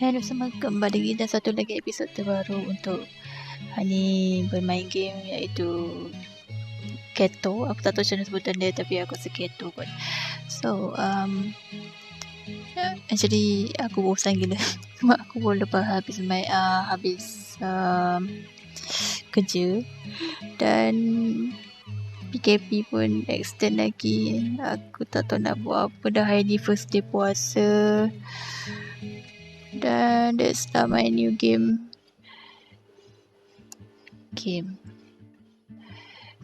Hello semua, kembali dan satu lagi episod terbaru untuk Hani bermain game iaitu Cateau. Aku tak tahu macam mana sebutan dia tapi aku rasa Cateau kot. So actually aku bosan gila sebab aku pun lepas habis main kerja dan PKP pun extend lagi. Aku tak tahu nak buat apa dah. Hari ni first day puasa dan let's start my new game.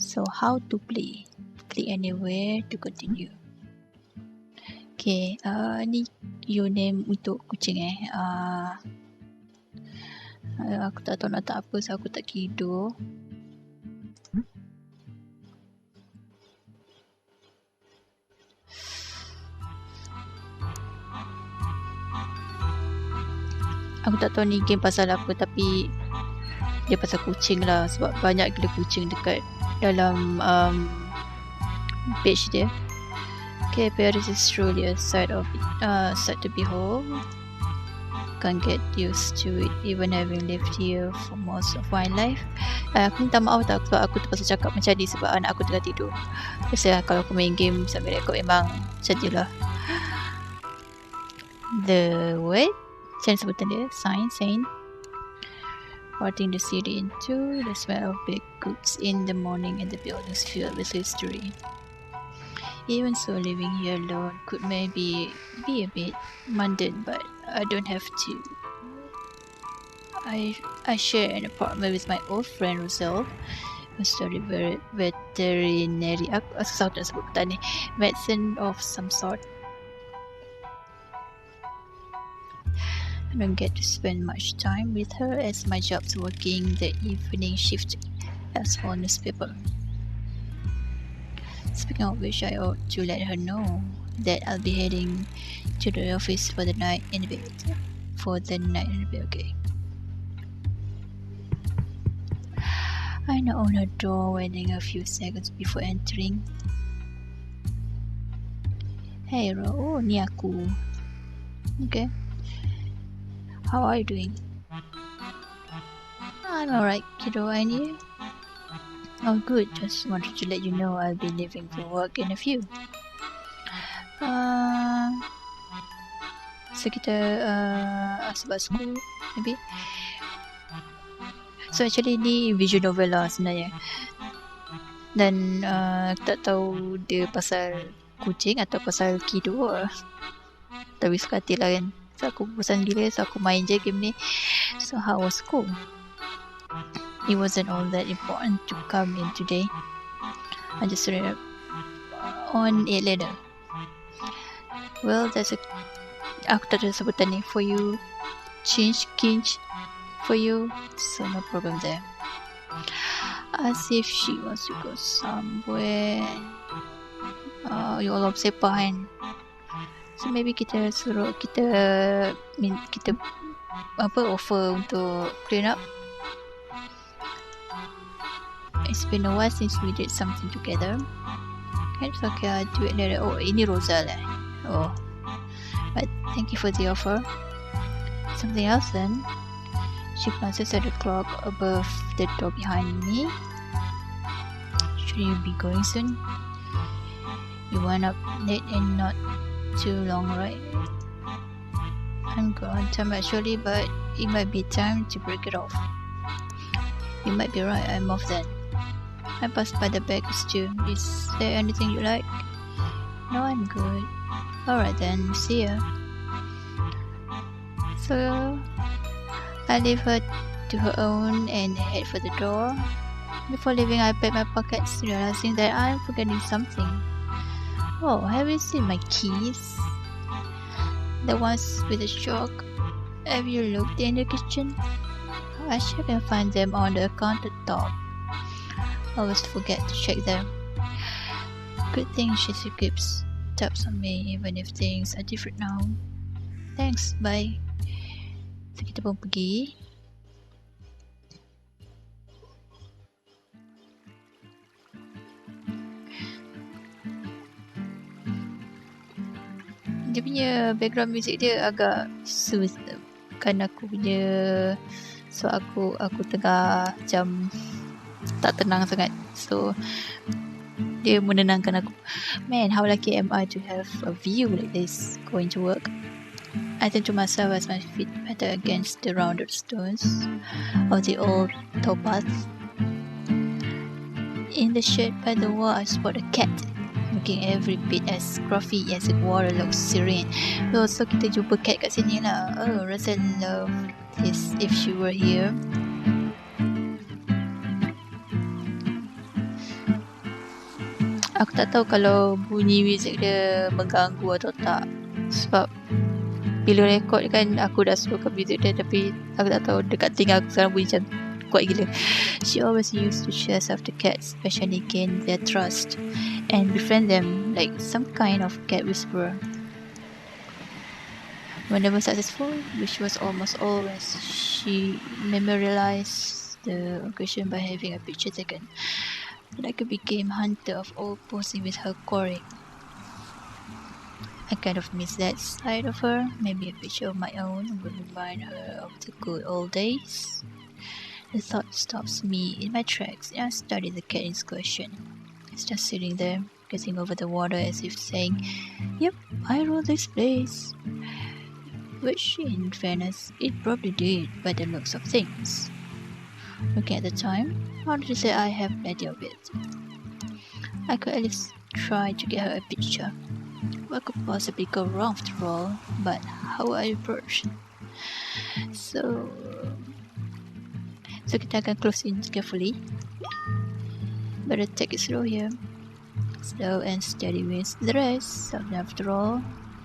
So how to play? Click anywhere to continue. Okay, ni username untuk kucing aku tak tahu nak tak apa, so aku tak tidur. Aku tak tahu ni game pasal apa, tapi dia pasal kucing lah, sebab banyak gila kucing dekat dalam page dia. Okay, Paris is truly a sight to behold. Can't get used to it even having lived here for most of my life. Aku minta maaf tak sebab aku terpaksa cakap macam ni sebab anak aku tengah tidur. Biasa kalau aku main game sambil rekod memang macam tu lah. The what? Macam sebutan dia? Sign. Parting the city in two, the smell of baked goods in the morning and the buildings filled with history. Even so, living here alone could maybe be a bit mundane, but I don't have to. I share an apartment with my old friend Roselle, a study veterinary. Susah nak sebut kata ni. Medicine of some sort. I don't get to spend much time with her as my job's working the evening shift as honest people. Speaking of which, I ought to let her know that I'll be heading to the office for the night in a bit. Okay. I knock on her door, waiting a few seconds before entering. Hey Ro, oh ni aku. Okay. How are you doing? I'm alright, kiddo, and you? Oh good, just wanted to let you know I'll be leaving for work in a few. So kita sebab school maybe. So actually ni visual novel lah sebenarnya. Dan tak tahu dia pasal kucing atau pasal kiddo lah. Tapi suka hati lah kan. So aku bosan gila, so aku main je game ni. So how was school? It wasn't all that important to come in today. I just read up on it later. Well, aku tak ada sebutan ni. For you, kinch for you, so no problem there. As if she wants to go somewhere. You all sepah kan. So maybe kita suruh kita offer untuk clean up. It's been a while since we did something together. It's okay, I'll do it later. Oh, ini Rosa lah. Oh, but thank you for the offer. Something else then? She glances at the clock above the door behind me. Should you be going soon? You went up late and not too long, right? I'm good on time actually, but it might be time to break it off. You might be right, I'm off then. I passed by the baker's too. Is there anything you like? No, I'm good. Alright then, see ya. So I leave her to her own and head for the door. Before leaving, I pack my pockets, realizing that I'm forgetting something. Oh, have you seen my keys? The ones with the chalk. Have you looked in the kitchen? I sure can find them on the countertop. Always forget to check them. Good thing she keeps tabs on me even if things are different now. Thanks, bye. So kita pun pergi. Dia punya background music dia agak soothing. menenangkan aku punya, so aku tengah macam tak tenang sangat, so dia menenangkan aku. Man, how lucky am I to have a view like this going to work. I think to myself as my feet patter against the rounded stones of the old towpath. In the shade by the wall, I spot a cat, looking every bit as scruffy as the water looks serene. So kita jumpa cat kat sini lah. Oh, rasa love this if she were here. Aku tak tahu kalau bunyi muzik dia mengganggu atau tak, sebab bila rekod kan aku dah suruhkan muzik dia, tapi aku tak tahu dekat telinga aku sekarang bunyi macam kuat gila. She always used to chase after cats, especially gain their trust and befriend them like some kind of cat whisperer. Whenever successful, which was almost always, she memorialized the occasion by having a picture taken. Like a became hunter of all posing with her quarry. I kind of miss that side of her. Maybe a picture of my own would remind her of the good old days. The thought stops me in my tracks and I study the cat in question. It's just sitting there, gazing over the water as if saying, "Yep, I wrote this place." Which, in fairness, it probably did by the looks of things. Looking at the time, how did you say I have plenty of it? I could at least try to get her a picture. What could possibly go wrong after all, but how I approach? So kita akan close in carefully. Better take it slow here. Slow and steady wins the race. After all,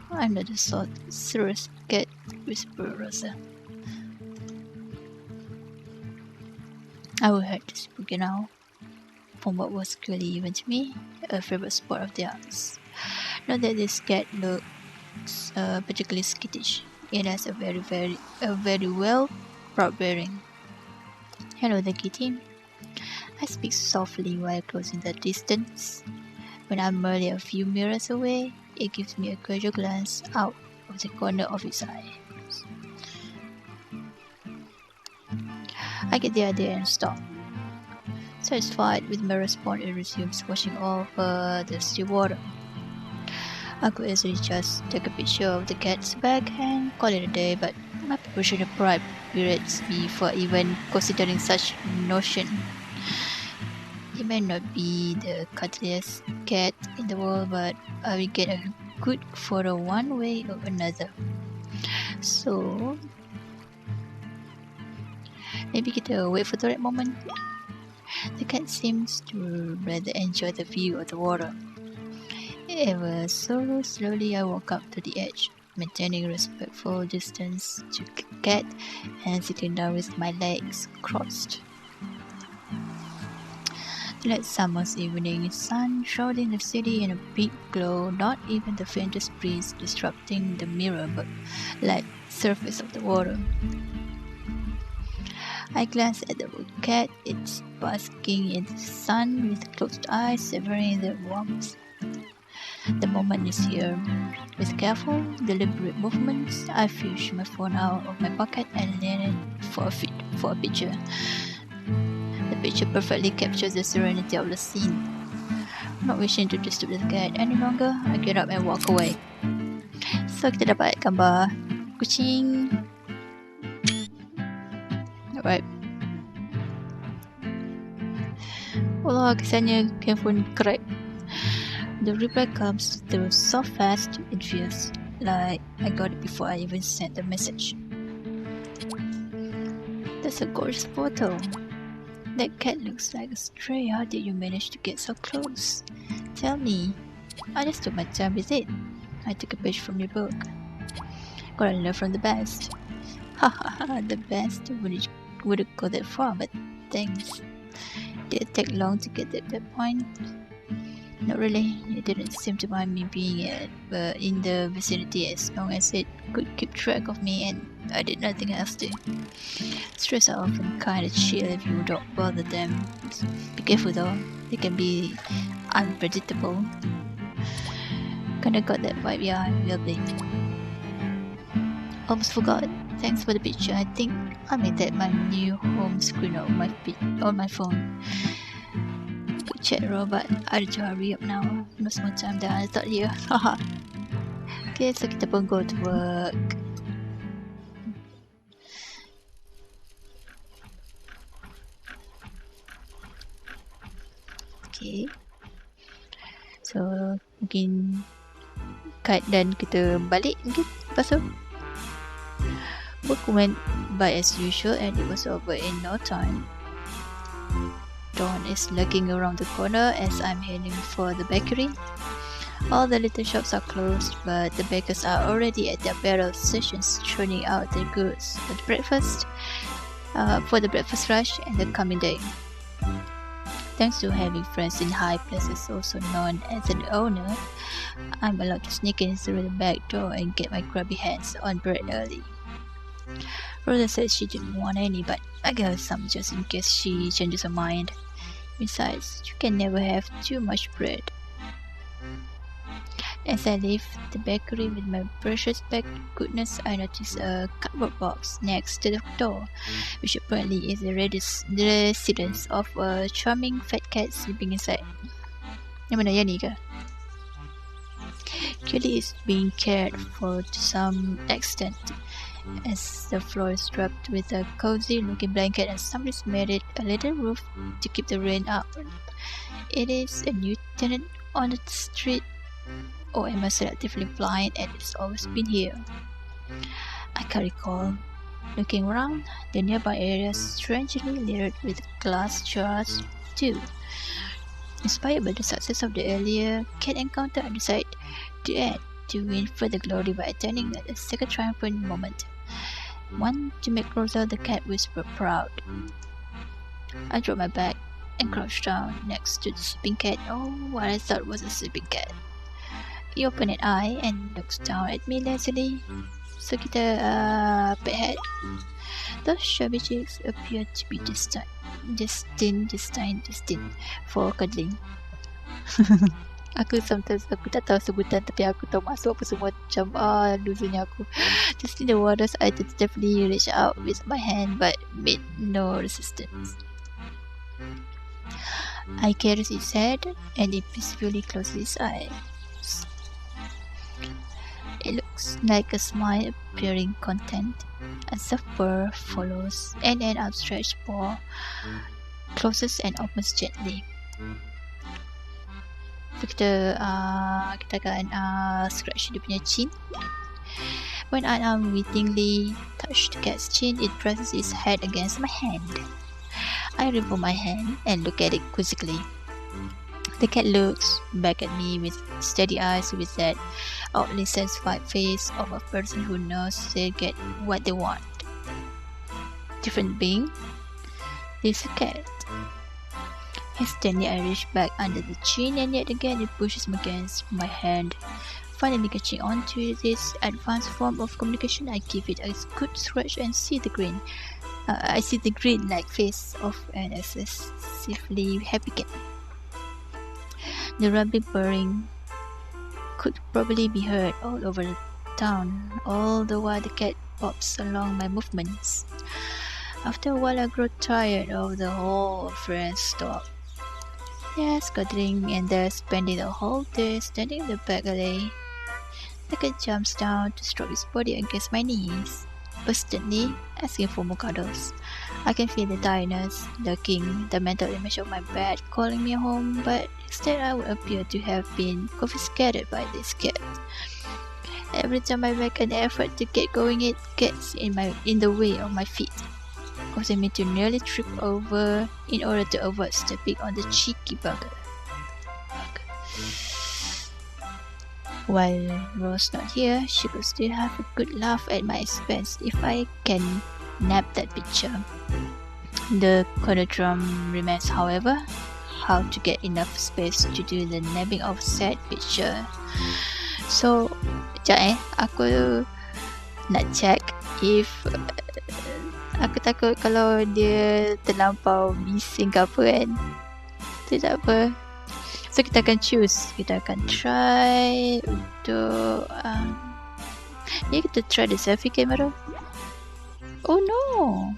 I'm not the sort serious cat whisperer, Rosa. I will head to spooky now, from what was clearly even to me a favorite sport of theirs. Not that this cat looks particularly skittish. It has a very well proud bearing. Hello there, kitty. I speak softly while closing the distance. When I'm merely a few mirrors away, it gives me a casual glance out of the corner of its eye. I get the idea and stop. Satisfied with my response, it resumes washing over the still water. I could easily just take a picture of the cat's back and call it a day, but my professional pride berates me for even considering such notion. It may not be the cuddliest cat in the world, but I will get a good photo one way or another. So maybe kita wait for the right moment. The cat seems to rather enjoy the view of the water. Ever so slowly I walk up to the edge, maintaining a respectful distance to the cat and sitting down with my legs crossed. The late summer's evening sun shrouding the city in a big glow, not even the faintest breeze disrupting the mirror-like surface of the water. I glance at the cat, it's basking in the sun with closed eyes, savoring the warmth. The moment is here. With careful, deliberate movements, I fish my phone out of my pocket and lean it for a picture. The picture perfectly captures the serenity of the scene. Not wishing to disturb the cat any longer, I get up and walk away. So kita dapat gambar kucing. Alright. Allah, kesannya handphone crack. The reply comes through so fast and fierce, like I got it before I even sent the message. That's a gorgeous photo. That cat looks like a stray. How did you manage to get so close? Tell me. I just took my time with it. I took a page from your book. Gotta learn from the best. Ha ha ha, the best wouldn't go that far, but thanks. Did it take long to get to that point? Not really. It didn't seem to mind me being in the vicinity as long as it could keep track of me and I did nothing else to. Stress are often kind of chill if you don't bother them. Be careful though, they can be unpredictable. Kinda got that vibe, yeah, will be. Almost forgot. Thanks for the picture. I think I'll make that my new home screen on my phone. Chat robot, ada to hurry up now. No more time dah, I thought here. Okay, so kita pun go to work. Okay. So, mungkin cut dan kita balik mungkin lepas tu. Work went by as usual and it was over in no time. Dawn is lurking around the corner as I'm heading for the bakery. All the little shops are closed, but the bakers are already at their barrel stations churning out their goods for the breakfast rush and the coming day. Thanks to having friends in high places, also known as an owner, I'm allowed to sneak in through the back door and get my grubby hands on bread early. Rosa said she didn't want any, but I gave her some just in case she changes her mind. Besides, you can never have too much bread. As I leave the bakery with my precious packed goodness, I notice a cardboard box next to the door, which apparently is the residence of a charming fat cat sleeping inside. Yang mana yang ni ke? Clearly it's being cared for to some extent, as the floor is wrapped with a cozy looking blanket and somebody's made it a little roof to keep the rain out. It is a new tenant on the street, or am I selectively blind and it's always been here? I can't recall. Looking around, the nearby area is strangely littered with glass jars too. Inspired by the success of the earlier cat encounter, I decided to add to win further glory by attending a second triumphant moment. One to make Rosa the cat whisper proud. I dropped my bag and crouched down next to the sleeping cat. Oh, what I thought was a sleeping cat. He opened an eye and looked down at me lazily. So kita pet head. Those chubby cheeks appeared to be destined for cuddling. Sometimes aku tak tahu sebutan, tapi aku tahu maksud apa semua. Macam losernya aku. Just in the waters, I definitely reached out with my hand but made no resistance. I caressed its head and it peacefully closed its eyes. It looks like a smile appearing content as the fur follows and an outstretched paw closes and opens gently. So kita akan scratch dia punya chin. When I unwittingly touch the cat's chin, it presses its head against my hand. I remove my hand and look at it quizzically. The cat looks back at me with steady eyes, with that oddly satisfied face of a person who knows they get what they want. Different being, this cat. Hastily I reach back under the chin and yet again it pushes me against my hand. Finally catching on to this advanced form of communication, I give it a good scratch and see the grin. I see the grin-like face of an excessively happy cat. The rambling purring could probably be heard all over the town, all the while the cat pops along my movements. After a while I grow tired of the whole friend's talk. Yes, cuddling and there spending the whole day standing in the back alley. The cat jumps down to stroke his body against my knees, persistently asking for more cuddles. I can feel the tiredness lurking, the mental image of my bed calling me home, but instead I would appear to have been confiscated by this cat. Every time I make an effort to get going, it gets in the way of my feet, causing me to nearly trip over in order to avoid stepping on the cheeky bugger. While Rose not here, she could still have a good laugh at my expense if I can nab that picture. The conundrum remains, however, how to get enough space to do the nabbing of said picture. So, sekejap aku nak check if aku takut kalau dia terlampau bising ke apa kan. Tu tak apa. So kita akan choose, kita akan try untuk ni kita try the selfie camera. Oh no!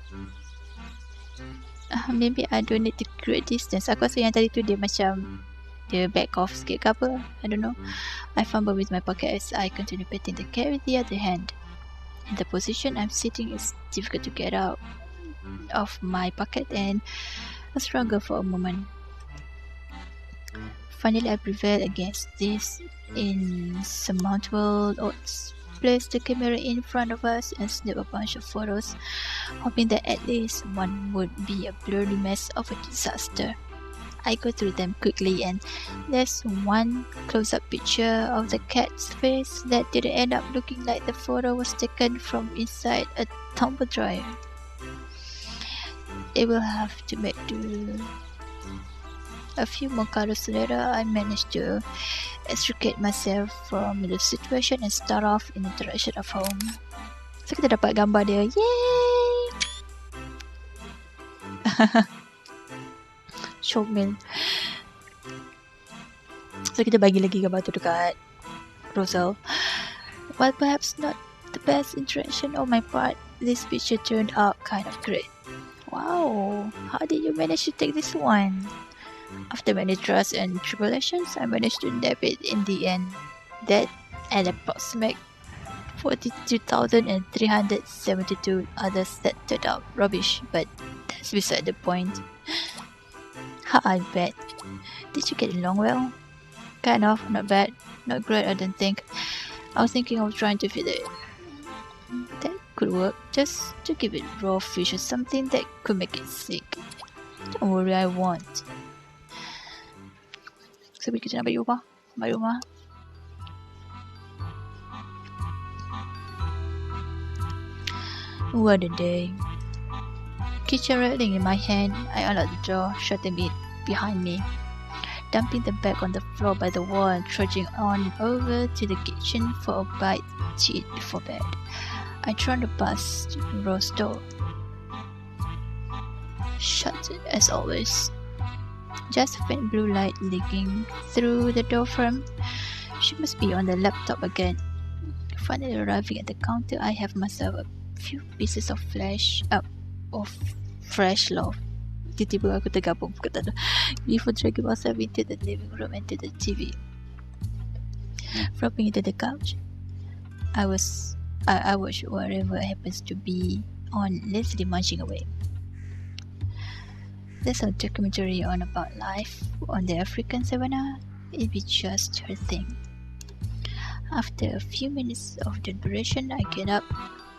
Maybe I don't need to create distance. Aku rasa yang tadi tu dia macam dia back off sikit ke apa. I don't know. I fumble with my pocket as I continue petting the cat with the other hand. In the position I'm sitting, it's difficult to get out of my pocket and I struggle for a moment. Finally, I prevail against this insurmountable odds. Place the camera in front of us and snap a bunch of photos, hoping that at least one would be a blurry mess of a disaster. I go through them quickly and there's one close-up picture of the cat's face that didn't end up looking like the photo was taken from inside a tumble dryer. It will have to make do. A few more cuddles later, I managed to extricate myself from the situation and start off in the direction of home. So kita dapat gambar dia. Yay! Comel. So kita bagi lagi gambar tu dekat Rosal. While perhaps not the best interaction on my part, this picture turned out kind of great. Wow, how did you manage to take this one? After many trials and tribulations, I managed to nab it in the end. That and approximate 42,372 others that turned out rubbish, but that's beside the point. Ha, I bet. Did you get along well? Kind of, not bad. Not great, I don't think. I was thinking of trying to feed it. That could work, just to give it raw fish or something that could make it sick. Don't worry, I won't. So kita nak balik rumah. What a day. Kitchen rattling in my hand, I unlocked the door, shutting it behind me. Dumping the bag on the floor by the wall and trudging on over to the kitchen for a bite to eat before bed. I turned the bus to the Rose door. Shut as always. Just a faint blue light leaking through the door frame. She must be on the laptop again. Finally arriving at the counter, I have myself a few pieces of fresh loaf. Tiba-tiba aku tergabung perkataan tu. Before dragging myself into the living room and to the TV. Flopping into the couch, I watch whatever happens to be on, lazily munching away. There's a documentary on about life on the African savannah. It'd be just her thing. After a few minutes of deliberation, I get up,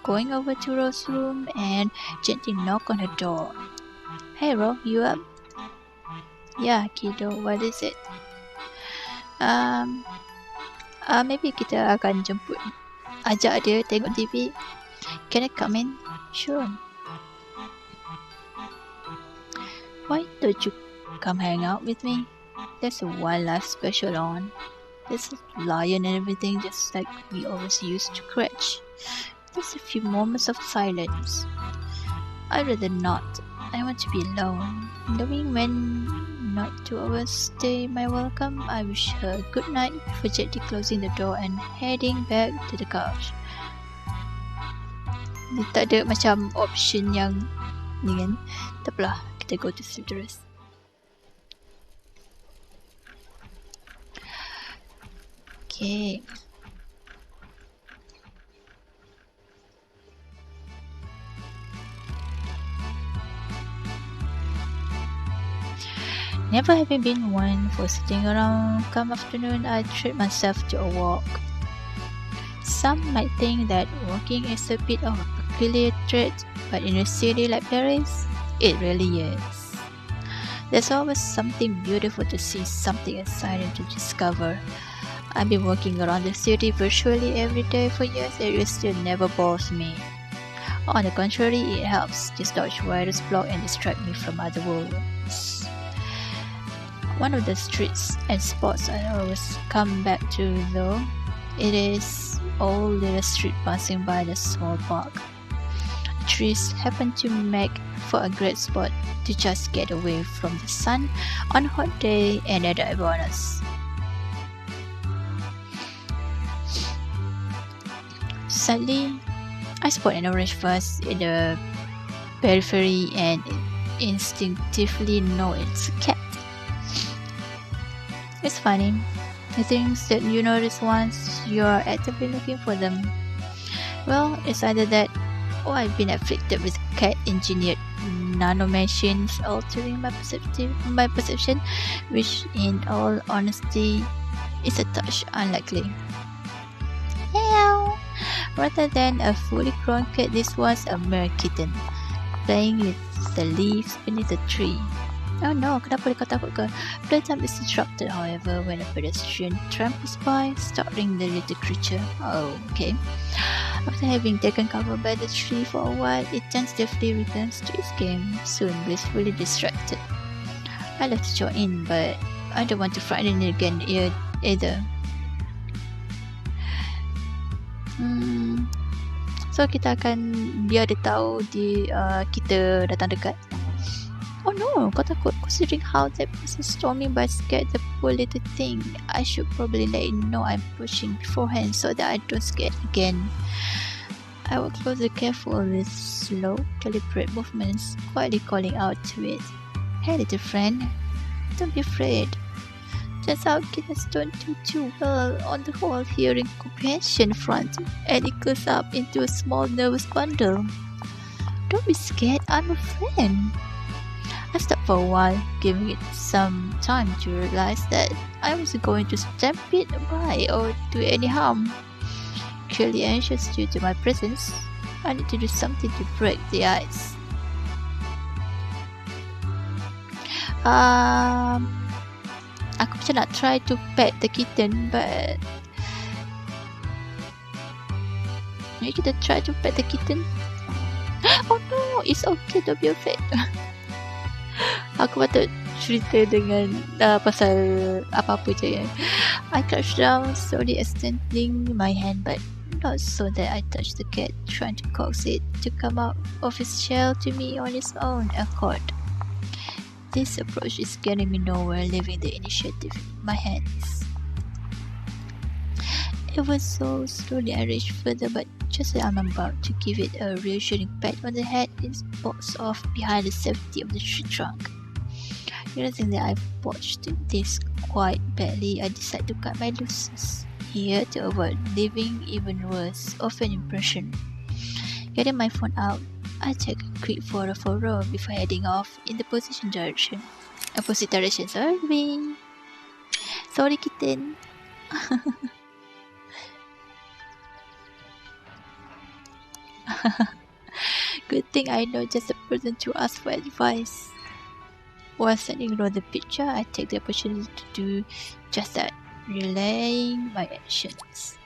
going over to Rose's room and gently knock on her door. Hey Ro, you up? Yeah, kiddo, what is it? Maybe kita akan ajak dia tengok TV. Can I come in? Sure. Why don't you come hang out with me? There's a wildlife special on. There's a lion and everything, just like we always used to Cratch. There's a few moments of silence. I'd rather not. I want to be alone. Knowing when not to overstay my welcome, I wish her good night before gently closing the door and heading back to the couch. Dia tak ada macam option yang ni kan. Tak apalah, kita go to sleep terus. Okay. Never having been one for sitting around come afternoon, I treat myself to a walk. Some might think that walking is a bit of a peculiar trait, but in a city like Paris, it really is. There's always something beautiful to see, something exciting to discover. I've been walking around the city virtually every day for years and it still never bores me. On the contrary, it helps dislodge writer's block and distract me from other worlds. One of the streets and spots I always come back to though, it is old little street passing by the small park. Trees happen to make for a great spot to just get away from the sun on a hot day and added bonus. Sadly, I spot an orange vase in the periphery and instinctively know it's a cat. It's funny. The things that you notice once you're actively looking for them. Well, it's either that or I've been afflicted with cat-engineered nanomachines altering my perception, which in all honesty is a touch unlikely. Meow! Rather than a fully grown cat, this was a mere kitten, playing with the leaves beneath the tree. Oh no, kenapa kau takut ke? Playtime is interrupted, however, when a pedestrian tramples by, startling the little creature. Oh, okay. After having taken cover by the tree for a while, it tentatively returns to its game, soon blissfully distracted. I love to join in, but I don't want to frighten it again either. So kita akan biar dia tahu kita datang dekat. Oh no, kau takut. Considering how that person storming by scared the poor little thing, I should probably let it know I'm pushing beforehand so that I don't scare it again. I walk closer, careful with slow, deliberate movements, quietly calling out to it. Hey little friend, don't be afraid. Turns out kittens don't do too well on the whole hearing comprehension front, and it goes up into a small nervous bundle. Don't be scared, I'm a friend. I stopped for a while, giving it some time to realize that I wasn't going to stampede by or do any harm. Clearly anxious due to my presence, I need to do something to break the ice. Aku macam nak try to pet the kitten, but maybe kita try to pet the kitten. Oh no, it's okay, don't be afraid. Aku patut cerita dengan pasal apa-apa je. I crouched down, slowly extending my hand, but not so that I touched the cat, trying to coax it to come out of its shell to me on its own accord. This approach is getting me nowhere, leaving the initiative in my hands. Ever so slowly I reached further, but just as I'm about to give it a reassuring pat on the head, it bolts off behind the safety of the tree trunk. Realizing that I've botched this quite badly, I decide to cut my losses here to avoid leaving even worse of an impression. Getting my phone out, I take a quick photo for Ro before heading off in the opposite direction. Sorry, kitten. Good thing I know just the person to ask for advice. While sending Ro the picture, I take the opportunity to do just that, relaying my actions.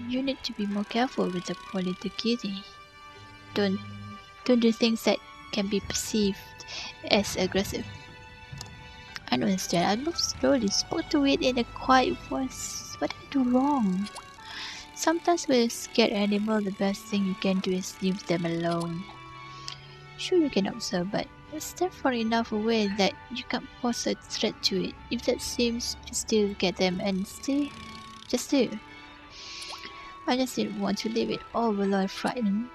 You need to be more careful with the poor little kitty. Don't do things that can be perceived as aggressive. I don't understand. I moved slowly, spoke to it in a quiet voice. What did I do wrong? Sometimes with a scared animal, the best thing you can do is leave them alone. Sure, you can observe, but stand far enough away that you can't pose a threat to it. If that seems to still get them and stay, just do. I just didn't want to leave it all alone frightened.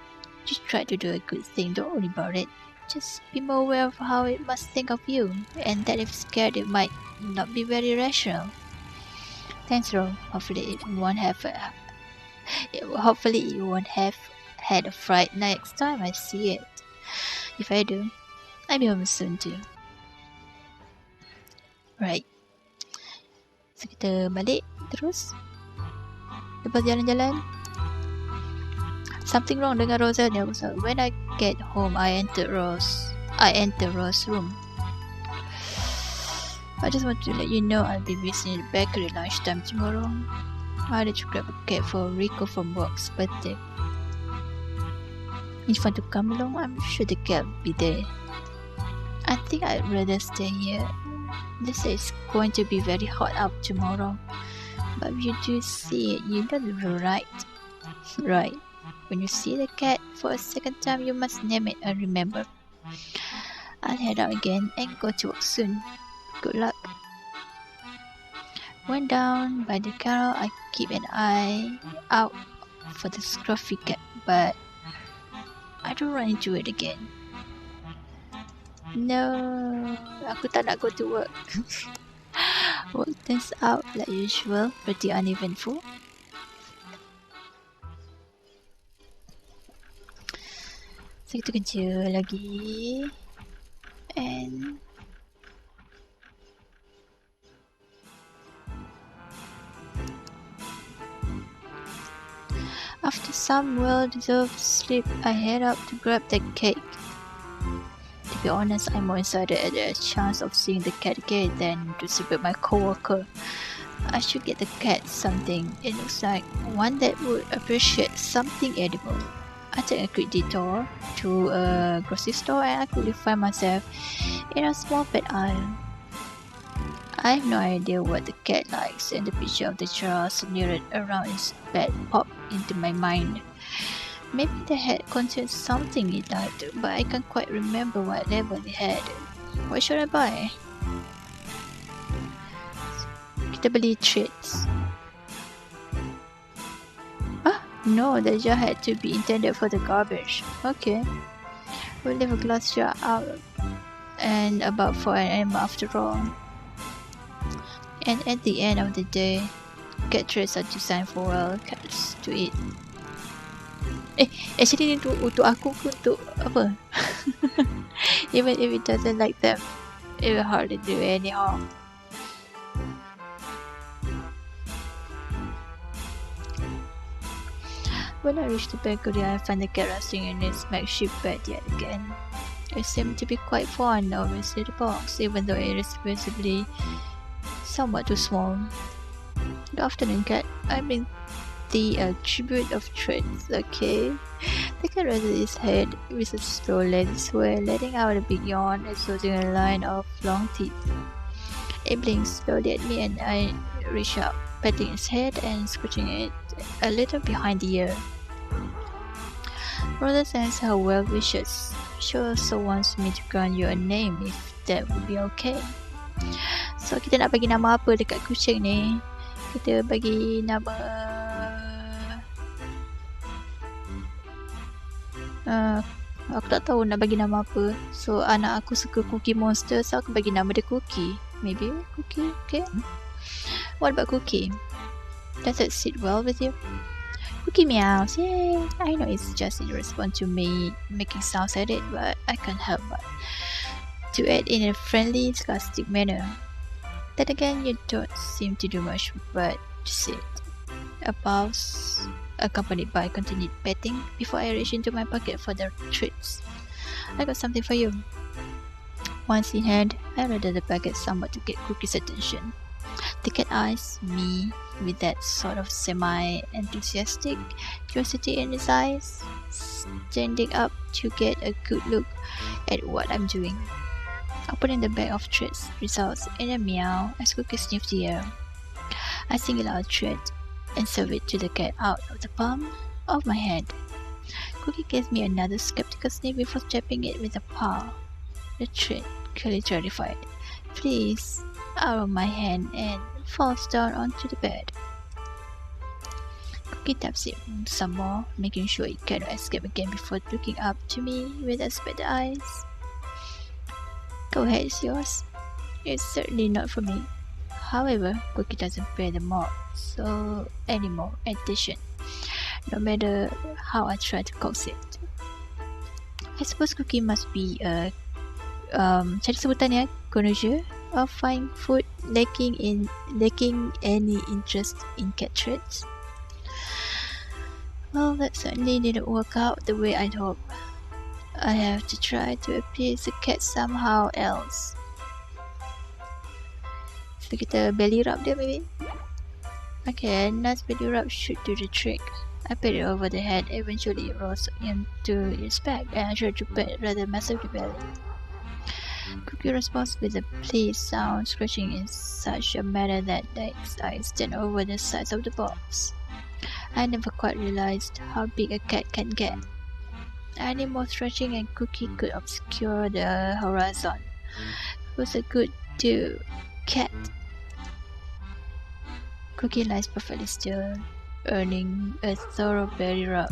Just try to do a good thing, don't worry about it. Just be more aware of how it must think of you, and that if scared it might not be very rational. Thanks, Ro. Hopefully it won't have had a fright next time I see it. If I do, I'll be home soon too. Right. So kita balik terus. Lepas jalan-jalan, something wrong dengan Rosa ni. When I get home, I enter Rose's room. I just want to let you know I'll be visiting the bakery lunchtime tomorrow. I had to grab a cake for Rico from work's birthday. If you want to come along, I'm sure the cat will be there. I think I'd rather stay here. They say it's going to be very hot out tomorrow. But if you do see it, you know the rule, right? Right. When you see the cat for a second time, you must name it and remember. I'll head out again and go to work soon. Good luck. When down by the canal, I keep an eye out for the scruffy cat, but I don't run into it again. No, aku tak nak go to work. Work turns out like usual, pretty uneventful. So kita kerja lagi. And after some well-deserved sleep, I head out to grab the cake. To be honest, I'm more excited at the chance of seeing the cat again than to sleep with my coworker. I should get the cat something. It looks like one that would appreciate something edible. I take a quick detour to a grocery store and I quickly find myself in a small pet aisle. I have no idea what the cat likes, and the picture of the jar smeared around its bed popped into my mind. Maybe the hat contains something it liked, but I can't quite remember what level it had. What should I buy? Kita beli treats. No, the jar had to be intended for the garbage. Okay. We'll leave a glass jar out and about for an animal after all. And at the end of the day, cat treats are designed for wild cats to eat. Actually ni untuk aku ke untuk apa? Even if it doesn't like them, it will hardly do any harm. When I reach the bakery, I find the cat resting in its makeshift bed yet again. It seemed to be quite fond of its little box, even though it is visibly somewhat too small. Good afternoon, cat. I bring thee a tribute of treats, okay? The cat rested its head with a slow lazy sway, letting out a big yawn, exposing a line of long teeth. It blinked slowly at me and I reached out, patting its head and scratching it a little behind the ear. Rather sense her well wishes. She also wants me to grant you a name if that would be okay. So kita nak bagi nama apa dekat kucing ni? Kita bagi nama aku tak tahu nak bagi nama apa. So anak aku suka Cookie Monster, so aku bagi nama dia Cookie. Maybe Cookie, okay? What about Cookie? Does it sit well with you? Cookie meows. Yay! I know it's just in response to me making sounds at it, but I can't help but to add in a friendly, sarcastic manner. Then again, you don't seem to do much but to sit. A pause, accompanied by continued petting, before I reach into my pocket for the treats. I got something for you. Once in hand, I rattled the packet somewhat to get Cookie's attention. The cat eyes me with that sort of semi-enthusiastic curiosity in his eyes, standing up to get a good look at what I'm doing. Opening the bag of treats results in a meow as Cookie sniffs the air. I single out a treat and serve it to the cat out of the palm of my hand. Cookie gives me another skeptical sniff before tapping it with a paw. The treat, clearly terrified, flees out of my hand and falls down onto the bed. Cookie taps it some more, making sure it cannot escape again before looking up to me with expectant eyes. Go ahead, it's yours. It's certainly not for me. However, Cookie doesn't pay the more anymore attention, no matter how I try to coax it. I suppose Cookie must be a cari sebutan ya, connoisseur of fine food, lacking any interest in cat treats. Well, that certainly didn't work out the way I'd hoped. I have to try to appease the cat somehow else. So kita belly rub dia maybe? Okay, nice belly rub should do the trick. I pat it over the head, eventually it rolls into its back and I try to pat rather massively belly. Cookie responds with a pleased sound, scratching in such a manner that its eyes stand over the sides of the box. I never quite realized how big a cat can get. Any more stretching and Cookie could obscure the horizon. Who's a good cat? Cookie lies perfectly still, earning a thoroughberry rub.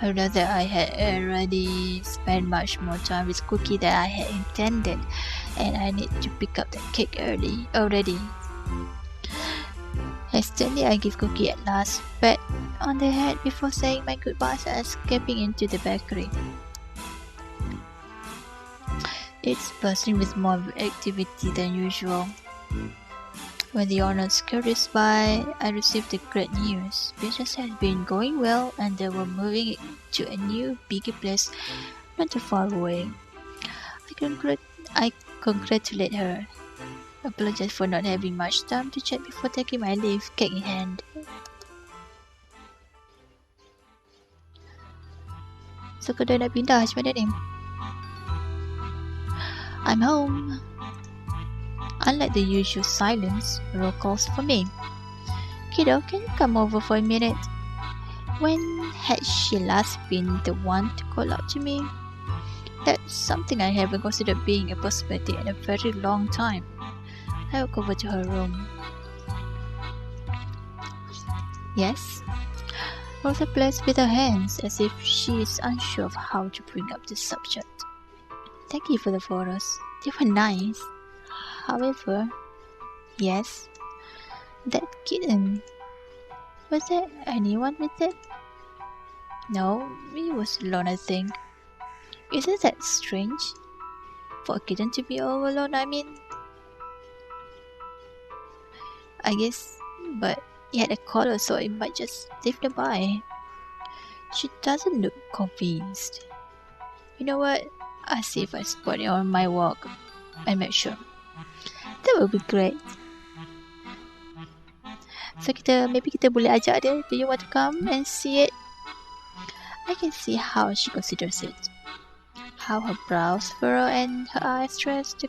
I realized that I had already spent much more time with Cookie than I had intended, and I need to pick up the cake already. Hastily, I give Cookie a last pat on the head before saying my goodbyes and escaping into the bakery. It's buzzing with more activity than usual. When the owner scurries by, I received the great news. Business had been going well and they were moving to a new, bigger place not too far away. I congratulate her. Apologize for not having much time to chat before taking my leave, cake in hand. So kau dah nak pindah macam mana ni? I'm home. Unlike the usual silence, Ro calls for me. Kiddo, can you come over for a minute? When had she last been the one to call out to me? That's something I haven't considered being a possibility in a very long time. I walk over to her room. Yes? Rosa plays with her hands as if she is unsure of how to bring up the subject. Thank you for the photos. They were nice. However, yes, that kitten. Was there anyone with it? No, it was alone, I think. Isn't that strange? For a kitten to be all alone, I mean. I guess, but it had a collar, so it might just leave by. She doesn't look convinced. You know what? I'll see if I spot it on my walk and make sure. That would be great. So maybe kita boleh ajak dia. Do you want to come and see it? I can see how she considers it. How her brows furrow and her eyes trace the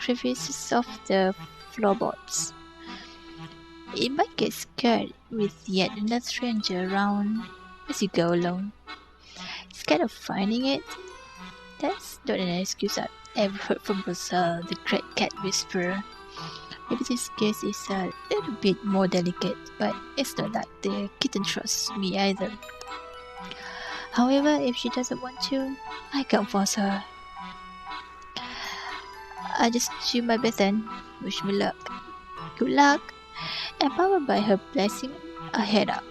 crevices of the floorboards. It might get scared with yet another stranger around as you go alone. Scared of finding it? That's not an excuse I've ever heard from Rosal, the great cat whisperer. Maybe this case is a little bit more delicate, but it's not like the kitten trusts me either. However, if she doesn't want to, I can't force her. I just do my best and wish me luck. Good luck. Empowered by her blessing, I head up.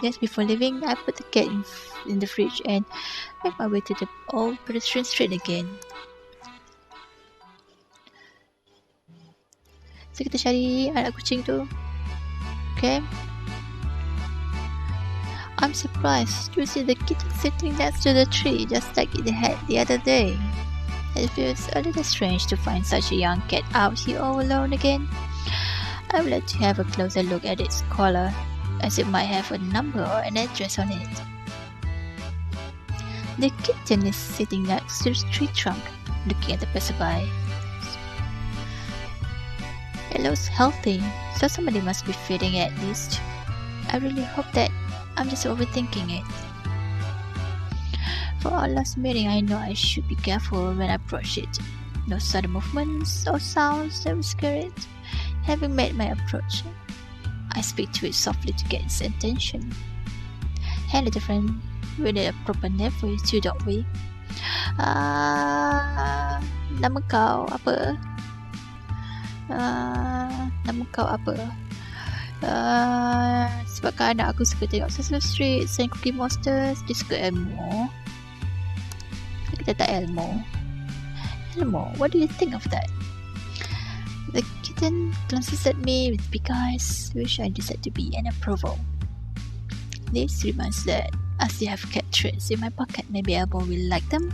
Just before leaving, I put the cat in the fridge and make my way to the old pedestrian street again. So kita cari anak kucing tu. Okay. I'm surprised to see the kitten sitting next to the tree just like it had the other day. It feels a little strange to find such a young cat out here all alone again. I would like to have a closer look at its collar, as it might have a number or an address on it. The kitten is sitting next to the tree trunk, looking at the passerby. It looks healthy, so somebody must be feeding it at least. I really hope that I'm just overthinking it. For our last meeting, I know I should be careful when I approach it. No sudden movements or sounds that will scare it. Having made my approach, I speak to it softly to get its attention. Hey little friend, we need a proper name for you too, don't we? Nama kau apa? Nama kau apa? Sebabkan anak aku suka tengok Sesame Street and Cookie Monsters, dia suka Elmo. Kita tak Elmo. Elmo, what do you think of that? The kitten glances at me with big eyes, which I decide to be an approval. This reminds that I still have cat treats in my pocket. Maybe Elmo will like them.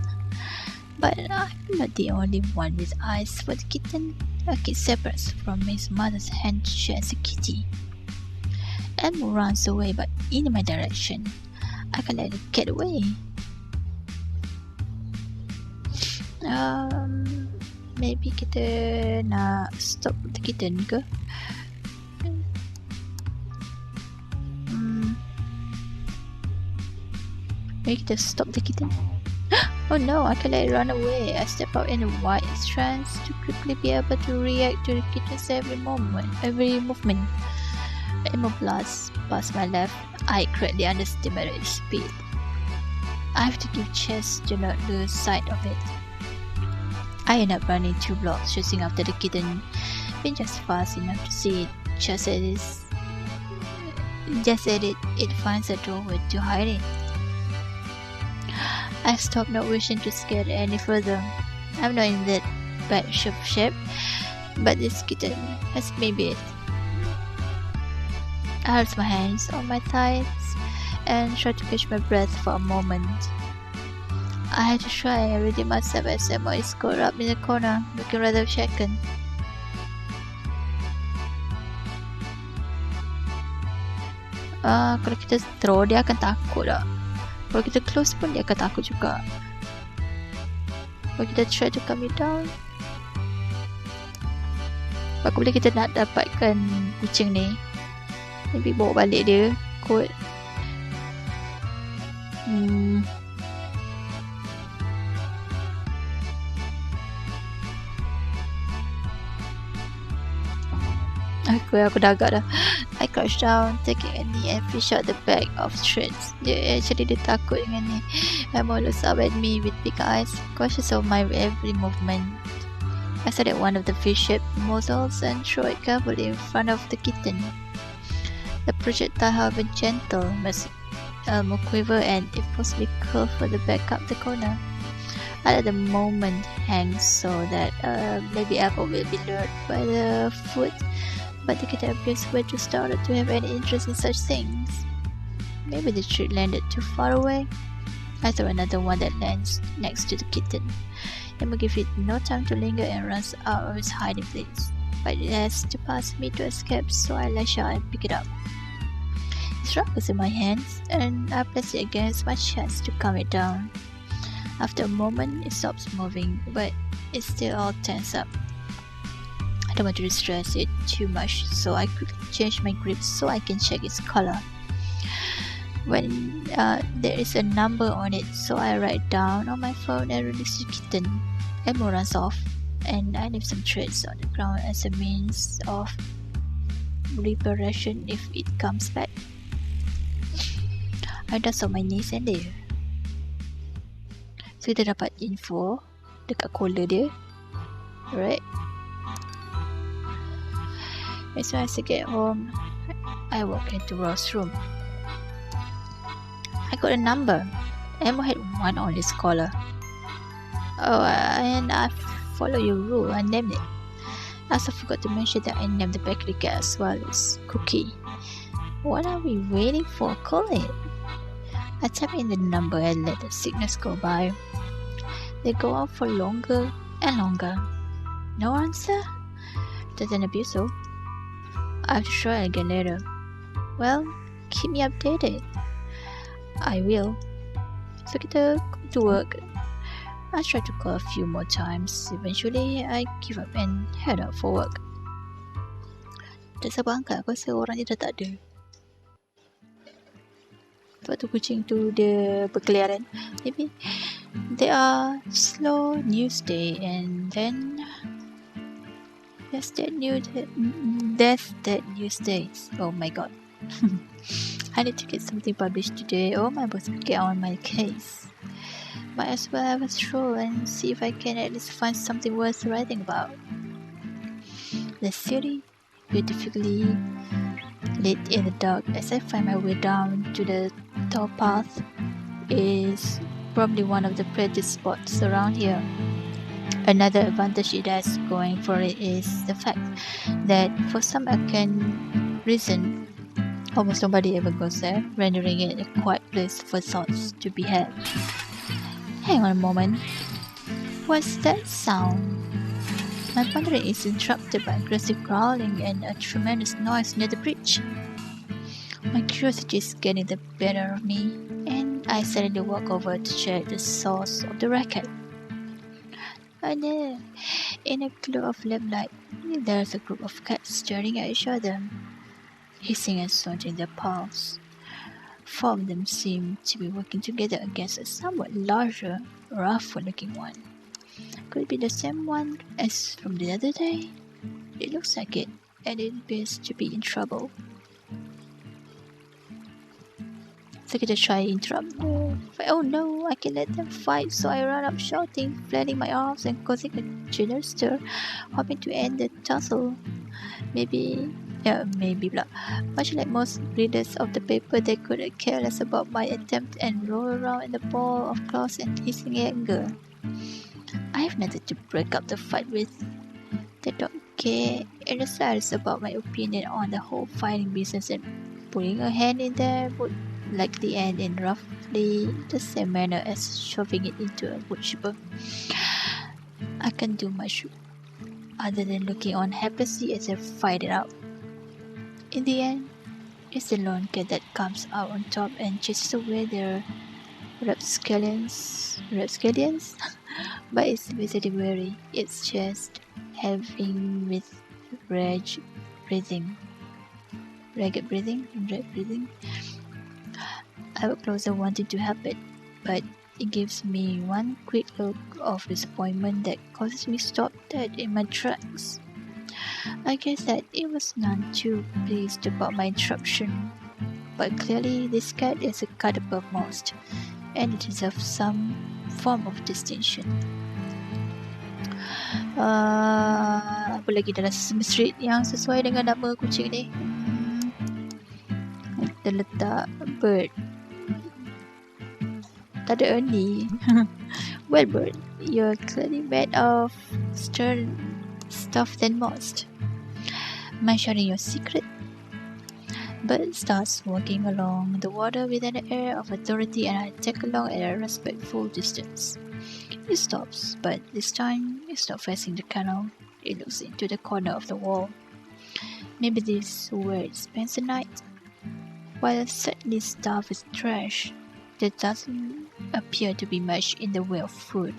But I'm not the only one with eyes for the kitten. A kid separates from his mother's hand shares a kitty. Elmo runs away but in my direction. I can let the cat away. Maybe kita nak stop the kitten ke? Maybe kita stop the kitten. Oh no, I can let it run away. I step out in a wide trance to quickly be able to react to the kitten's every movement. Ammo blasts past my left. I greatly underestimated its speed. I have to give chase to not lose sight of it. I end up running 2 blocks chasing after the kitten, being just fast enough to see it just as it finds a doorway to hide in. I stopped, not wishing to scare it any further. I'm not in that bad shape, but this kitten has me beat. I held my hands on my thighs and tried to catch my breath for a moment. I had to try and redeem myself as Emma is curled up in the corner, looking rather shaken. Kalau kita throw, dia akan takut tak? Kalau kita close pun, dia akan takut juga. Kalau kita try to calm it down, apa boleh kita nak dapatkan kucing ni? Maybe bawa balik dia kot. Aku dah agak dah. I crouched down, taking a knee and fish out the bag of threads. Dia takut dengan ni. Emma looks up at me with big eyes, cautious of my every movement. I started one of the fish-shaped morsels and threw it carefully in front of the kitten. The projectile, however gentle, must quiver and, if possibly, curl further back up the corner. I let the moment hang so that maybe Apple will be lured by the foot, but the kitten appears to started to have any interest in such things. Maybe the tree landed too far away. I throw another one that lands next to the kitten. Emma gives it no time to linger and runs out of its hiding place, but it has to pass me to escape, so I lash out and pick it up. It struggles in my hands, and I place it against my chest to calm it down. After a moment, it stops moving, but it's still all tense up. I don't want to distress it too much, so I quickly change my grip so I can check its color. When there is a number on it, so I write down on my phone and release the kitten. Emma runs off, and I leave some threads on the ground as a means of reparation if it comes back. I dust on my knees and there. So kita dapat info dekat collar dia, right? As soon as I get home, I walk into Ross' room. I got a number. Emma had one on his collar. Oh, and I follow your rule. I named it. I also forgot to mention that I named the bakery cat as well as Cookie. What are we waiting for? Call it. I type in the number and let the signals go by. They go on for longer and longer. No answer? Doesn't appear so. I have to try again later. Well, keep me updated. I will. So kita go to work. I try to call a few more times. Eventually, I give up and head out for work. Tak sabar angkat. Aku rasa orang dia dah tak ada. Sebab tu kucing tu dia berkeliaran. Maybe they are slow news day, and then there's that news days. Oh my god. I need to get something published today. Oh, my boss will get on my case. Might as well have a stroll and see if I can at least find something worth writing about. The city, beautifully lit in the dark as I find my way down to the towpath, is probably one of the prettiest spots around here. Another advantage it has going for it is the fact that for some arcane reason, almost nobody ever goes there, rendering it a quiet place for thoughts to be had. Hang on a moment. What's that sound? My pondering is interrupted by aggressive growling and a tremendous noise near the bridge. My curiosity is getting the better of me, and I suddenly walk over to check the source of the racket. And there, in a glow of lamplight, there's a group of cats staring at each other, hissing and snorting their paws. 4 of them seem to be working together against a somewhat larger, rougher-looking one. Could it be the same one as from the other day? It looks like it, and it appears to be in trouble. So kita try interrupt her. Oh no, I can let them fight, so I run up shouting, flailing my arms and causing a general stir, hoping to end the tussle. Maybe blah. Much like most readers of the paper, they couldn't care less about my attempt and roll around in the ball of claws and hissing anger. I have nothing to break up the fight with. They don't care in the slightest about my opinion on the whole fighting business, and putting a hand in there would likely end in roughly the same manner as shoving it into a wood chipper. I can't do much other than looking on helplessly as they fight it out. In the end, it's the lone cat that comes out on top and chases away their rapscallions, but it's visibly weary, its chest heaving with ragged breathing. I look closer, wanting to help it, but it gives me one quick look of disappointment that causes me to stop dead in my tracks. I guess that it was none too pleased about my interruption, but clearly this cat is a cut above most, and it deserves some form of distinction. Apa lagi dalam Sesame Street yang sesuai dengan nama kucing ni? Kita letak bird. Tak ada Ernie. Well, bird, you're clearly made of stern stuff than most. Mind sharing your secret? Bird starts walking along the water with an air of authority, and I tag along at a respectful distance. It stops, but this time it's not facing the canal. It looks into the corner of the wall. Maybe this is where it spends the night. While certainly stuffed with trash, there doesn't appear to be much in the way of food.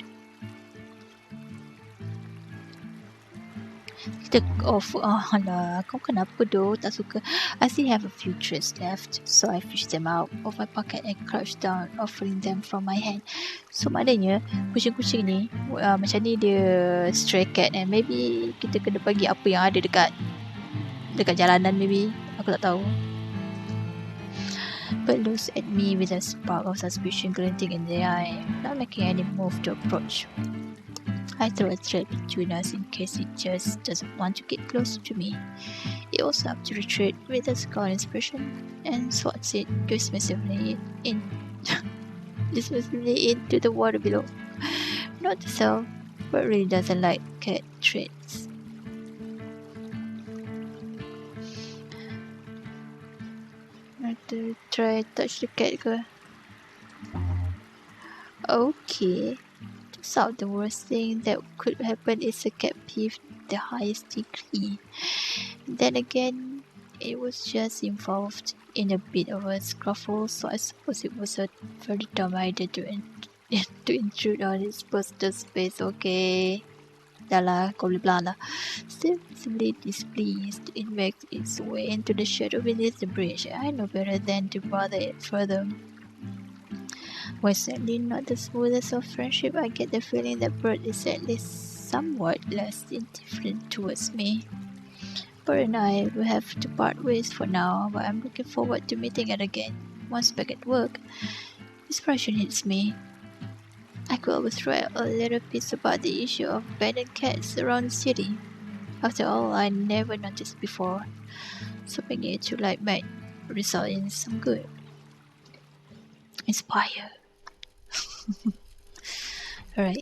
Kau kenapa doh tak suka? I still have a few trays left, so I fish them out of my pocket and crouch down, offering them from my hand. So maknanya kucing-kucing ni macam ni dia stray cat, and maybe kita kena bagi apa yang ada dekat jalanan, maybe. Aku tak tahu. But looks at me with a spark of suspicion glinting in the eye, not making any move to approach. I throw a thread between us in case it just doesn't want to get close to me. It also up to retreat with a scowl expression and swats it dismissively into the water below. Not to sell, but really doesn't like cat traits. Nak try touch the cat ke? Okay. So the worst thing that could happen is a cat peeve the highest degree. Then again, it was just involved in a bit of a scuffle, so I suppose it was a very dumb idea to intrude on its personal space. Okay. Dah lah, kau boleh pelan lah. Still visibly displeased, it makes its way into the shadow beneath the bridge. I know better than to bother it further. Was certainly not the smoothest of friendship. I get the feeling that Bert is at least somewhat less indifferent towards me. Bert and I will have to part ways for now, but I'm looking forward to meeting it again once back at work. Inspiration hits me. I could always write a little piece about the issue of abandoned cats around the city. After all, I never noticed before, so bringing it to light might result in some good. Inspire. Alright.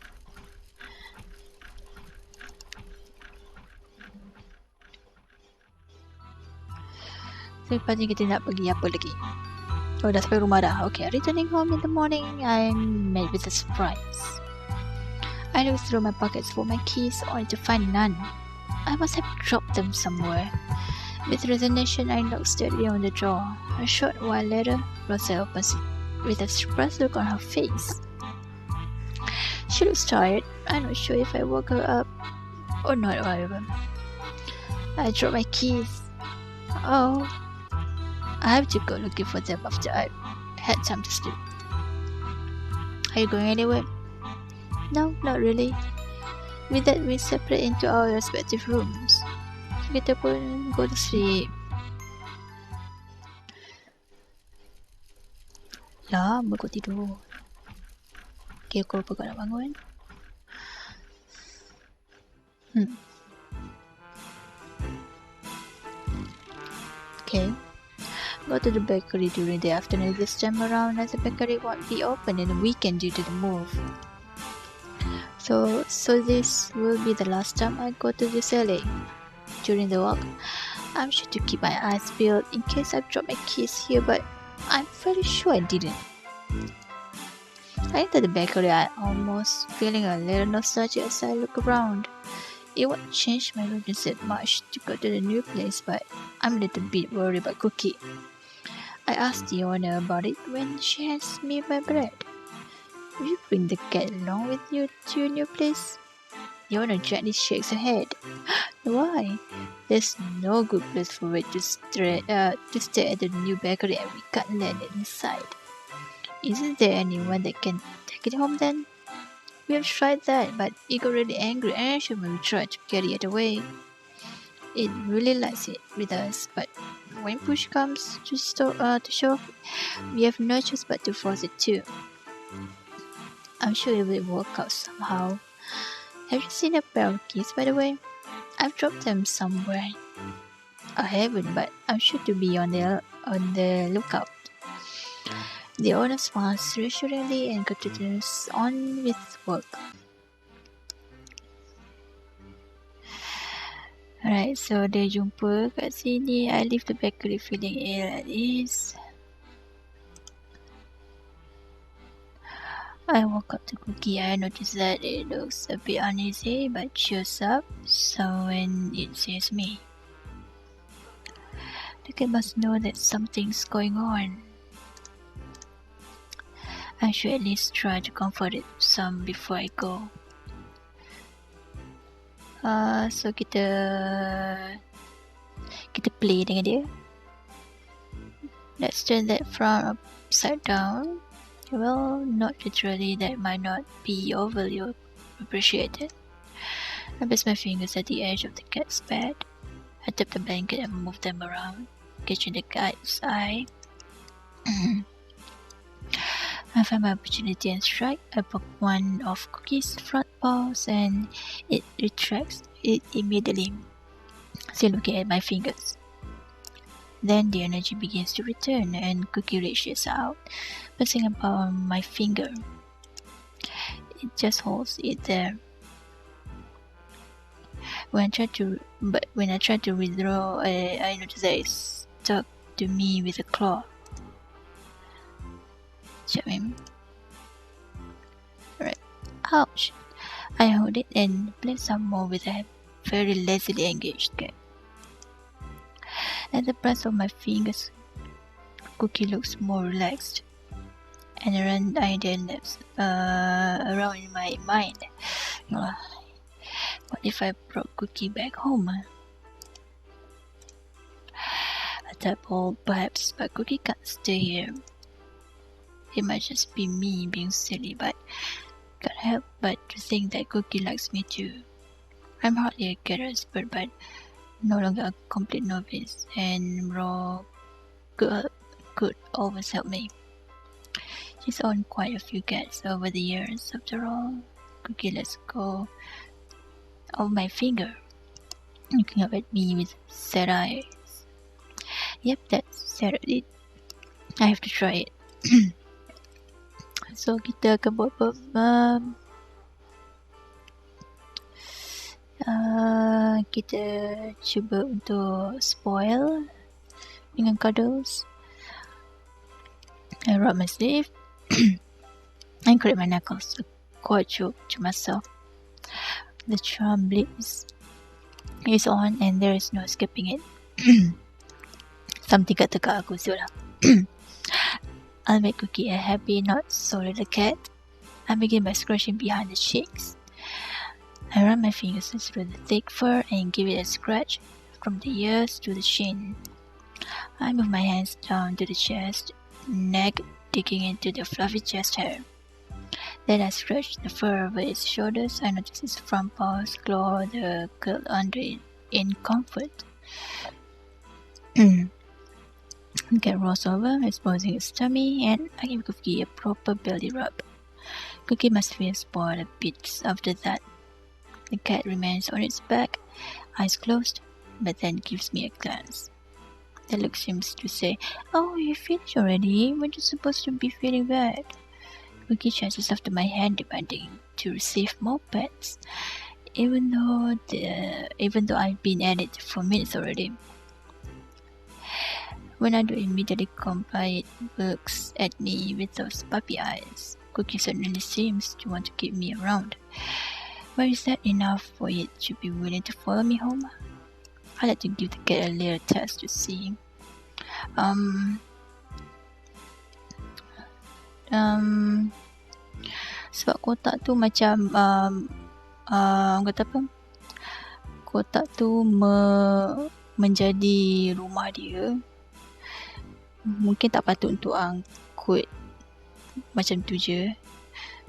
So, lepas ni kita nak pergi apa lagi? Oh, dah sampai rumah dah. Okay, returning home in the morning, I'm met with a surprise. I looked through my pockets for my keys, only to find none. I must have dropped them somewhere. With resignation, I knocked steadily on the door. A short while later, Rosa opens it with a surprised look on her face. She looks tired. I'm not sure if I woke her up or not, however. I dropped my keys. Oh, I have to go looking for them after I had time to sleep. Are you going anywhere? No, not really. With that, we separate into our respective rooms. Kita pun go to sleep. Lama kau tidur. Okay, aku lupa kau nak bangun. Okay. Go to the bakery during the afternoon this time around, as the bakery won't be open in the weekend due to the move. So this will be the last time I go to this alley. During the walk, I'm sure to keep my eyes peeled in case I drop my keys here, but I'm fairly sure I didn't. I entered the bakery, almost feeling a little nostalgic as I look around. It won't change my routine that much to go to the new place, but I'm a little bit worried about Cookie. I asked the owner about it when she hands me my bread. Will you bring the cat along with you to your new place? The owner gently shakes her head. Why? There's no good place for it to stay at the new bakery, and we can't let it inside. Isn't there anyone that can take it home then? We have tried that, but it got really angry and anxious when we tried to carry it away. It really likes it with us, but when push comes to shove, we have no choice but to force it too. I'm sure it will work out somehow. Have you seen a pair of keys, by the way? I've dropped them somewhere. I haven't, but I'm sure to be on the lookout. The owner smiles reassuringly and continues on with work. Alright, so dia jumpa kat sini. I leave the bakery feeling ill at ease. I walk up to Cookie. I notice that it looks a bit uneasy, but cheers up. So when it sees me, the cat must know that something's going on. I should at least try to comfort it some before I go. So kita play dengan dia. Let's turn that frown upside down. Well, not literally, that might not be overly appreciated. I place my fingers at the edge of the cat's bed. I tap the blanket and move them around, catching the cat's eye. I find my opportunity and strike. I poke one of Cookie's front paws and it retracts it immediately, still looking at my fingers. Then the energy begins to return and Cookie reaches out, placing a paw on my finger. It just holds it there. When I try to withdraw, I notice that it's stuck to me with a claw. Right. Ouch! I hold it and play some more with a very lazily engaged cat. At the press of my fingers, Cookie looks more relaxed, and an idea leaps around in my mind. What if I brought Cookie back home? A tadpole, perhaps, but Cookie can't stay here. It might just be me being silly, but can't help but to think that Cookie likes me too. I'm hardly a cat expert, but no longer a complete novice, and Raw could always help me. She's owned quite a few cats over the years. After all, Cookie lets go of my finger, looking up at me with sad eyes. Yep, that's settled it. I have to try it. So kita akan buat kita cuba untuk spoil dengan cuddles. I rub my sleeve and crack my knuckles. A quiet joke to myself. The charm blitz is on and there is no escaping it. Something kat tekak aku sudah. I'll make Cookie a happy, not so little cat. I begin by scratching behind the cheeks. I run my fingers through the thick fur and give it a scratch from the ears to the chin. I move my hands down to the chest, neck, digging into the fluffy chest hair. Then I scratch the fur over its shoulders. I notice its front paws claw the curl under it in comfort. The cat rolls over, exposing its tummy, and I give Cookie a proper belly rub. Cookie must feel spoiled a bit after that. The cat remains on its back, eyes closed, but then gives me a glance. The look seems to say, "Oh, you finished already? Weren't you supposed to be feeling bad?" Cookie chases after my hand, demanding to receive more pets, even though I've been at it for minutes already. When I do immediately comply, it looks at me with those puppy eyes. Cookie certainly seems to want to keep me around. But is that enough for it to be willing to follow me home? I like to give the cat a little test to see. Sebab kotak tu macam kata apa? Kotak tu menjadi rumah dia. Mungkin tak patut untuk angkut macam tu je.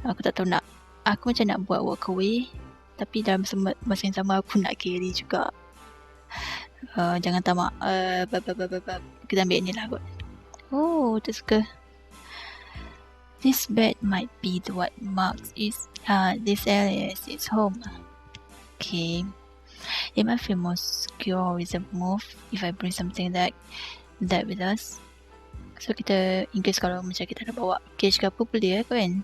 Aku tak tahu aku macam nak buat walk away, tapi dalam masa yang sama aku nak carry juga. Jangan tamak. Kita ambil ni lah kot. Oh, tu suka. This bed might be what marks this area as its home. Okay. It might feel more secure with a move if I bring something that with us. So kita, in case kalau macam kita nak bawa cage ke apa boleh kan.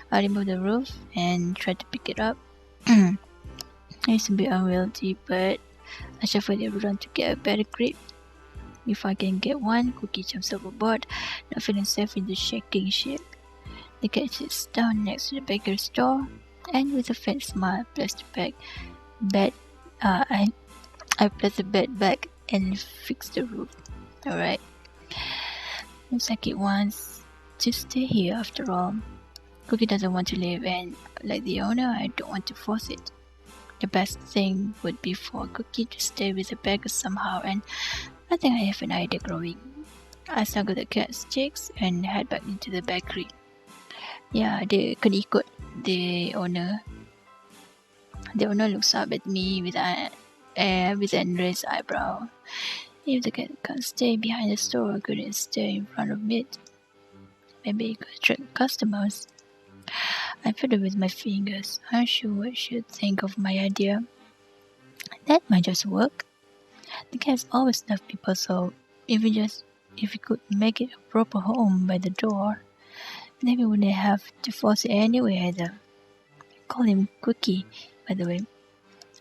I remove the roof and try to pick it up. It's a bit unwieldy, but I shuffle it around to get a better grip. If I can get one, Cookie jumps overboard, not feeling safe in the shaking ship. The cat sits down next to the baker's door, and with a faint smile, I place the bed back and fix the roof. Alright. Looks like it wants to stay here after all. Cookie doesn't want to leave, and like the owner, I don't want to force it. The best thing would be for Cookie to stay with the beggar somehow, and I think I have an idea growing. I snuggle the cat's cheeks and head back into the bakery. Yeah, dia kena ikut the owner. The owner looks up at me with an raised eyebrow. If the cat can't stay behind the store, couldn't stay in front of it. Maybe it could attract customers. I fiddle with my fingers, unsure what I should think of my idea. That might just work. The cat's always loved people, so if we could make it a proper home by the door, then we wouldn't have to force it anyway either. Call him Cookie, by the way.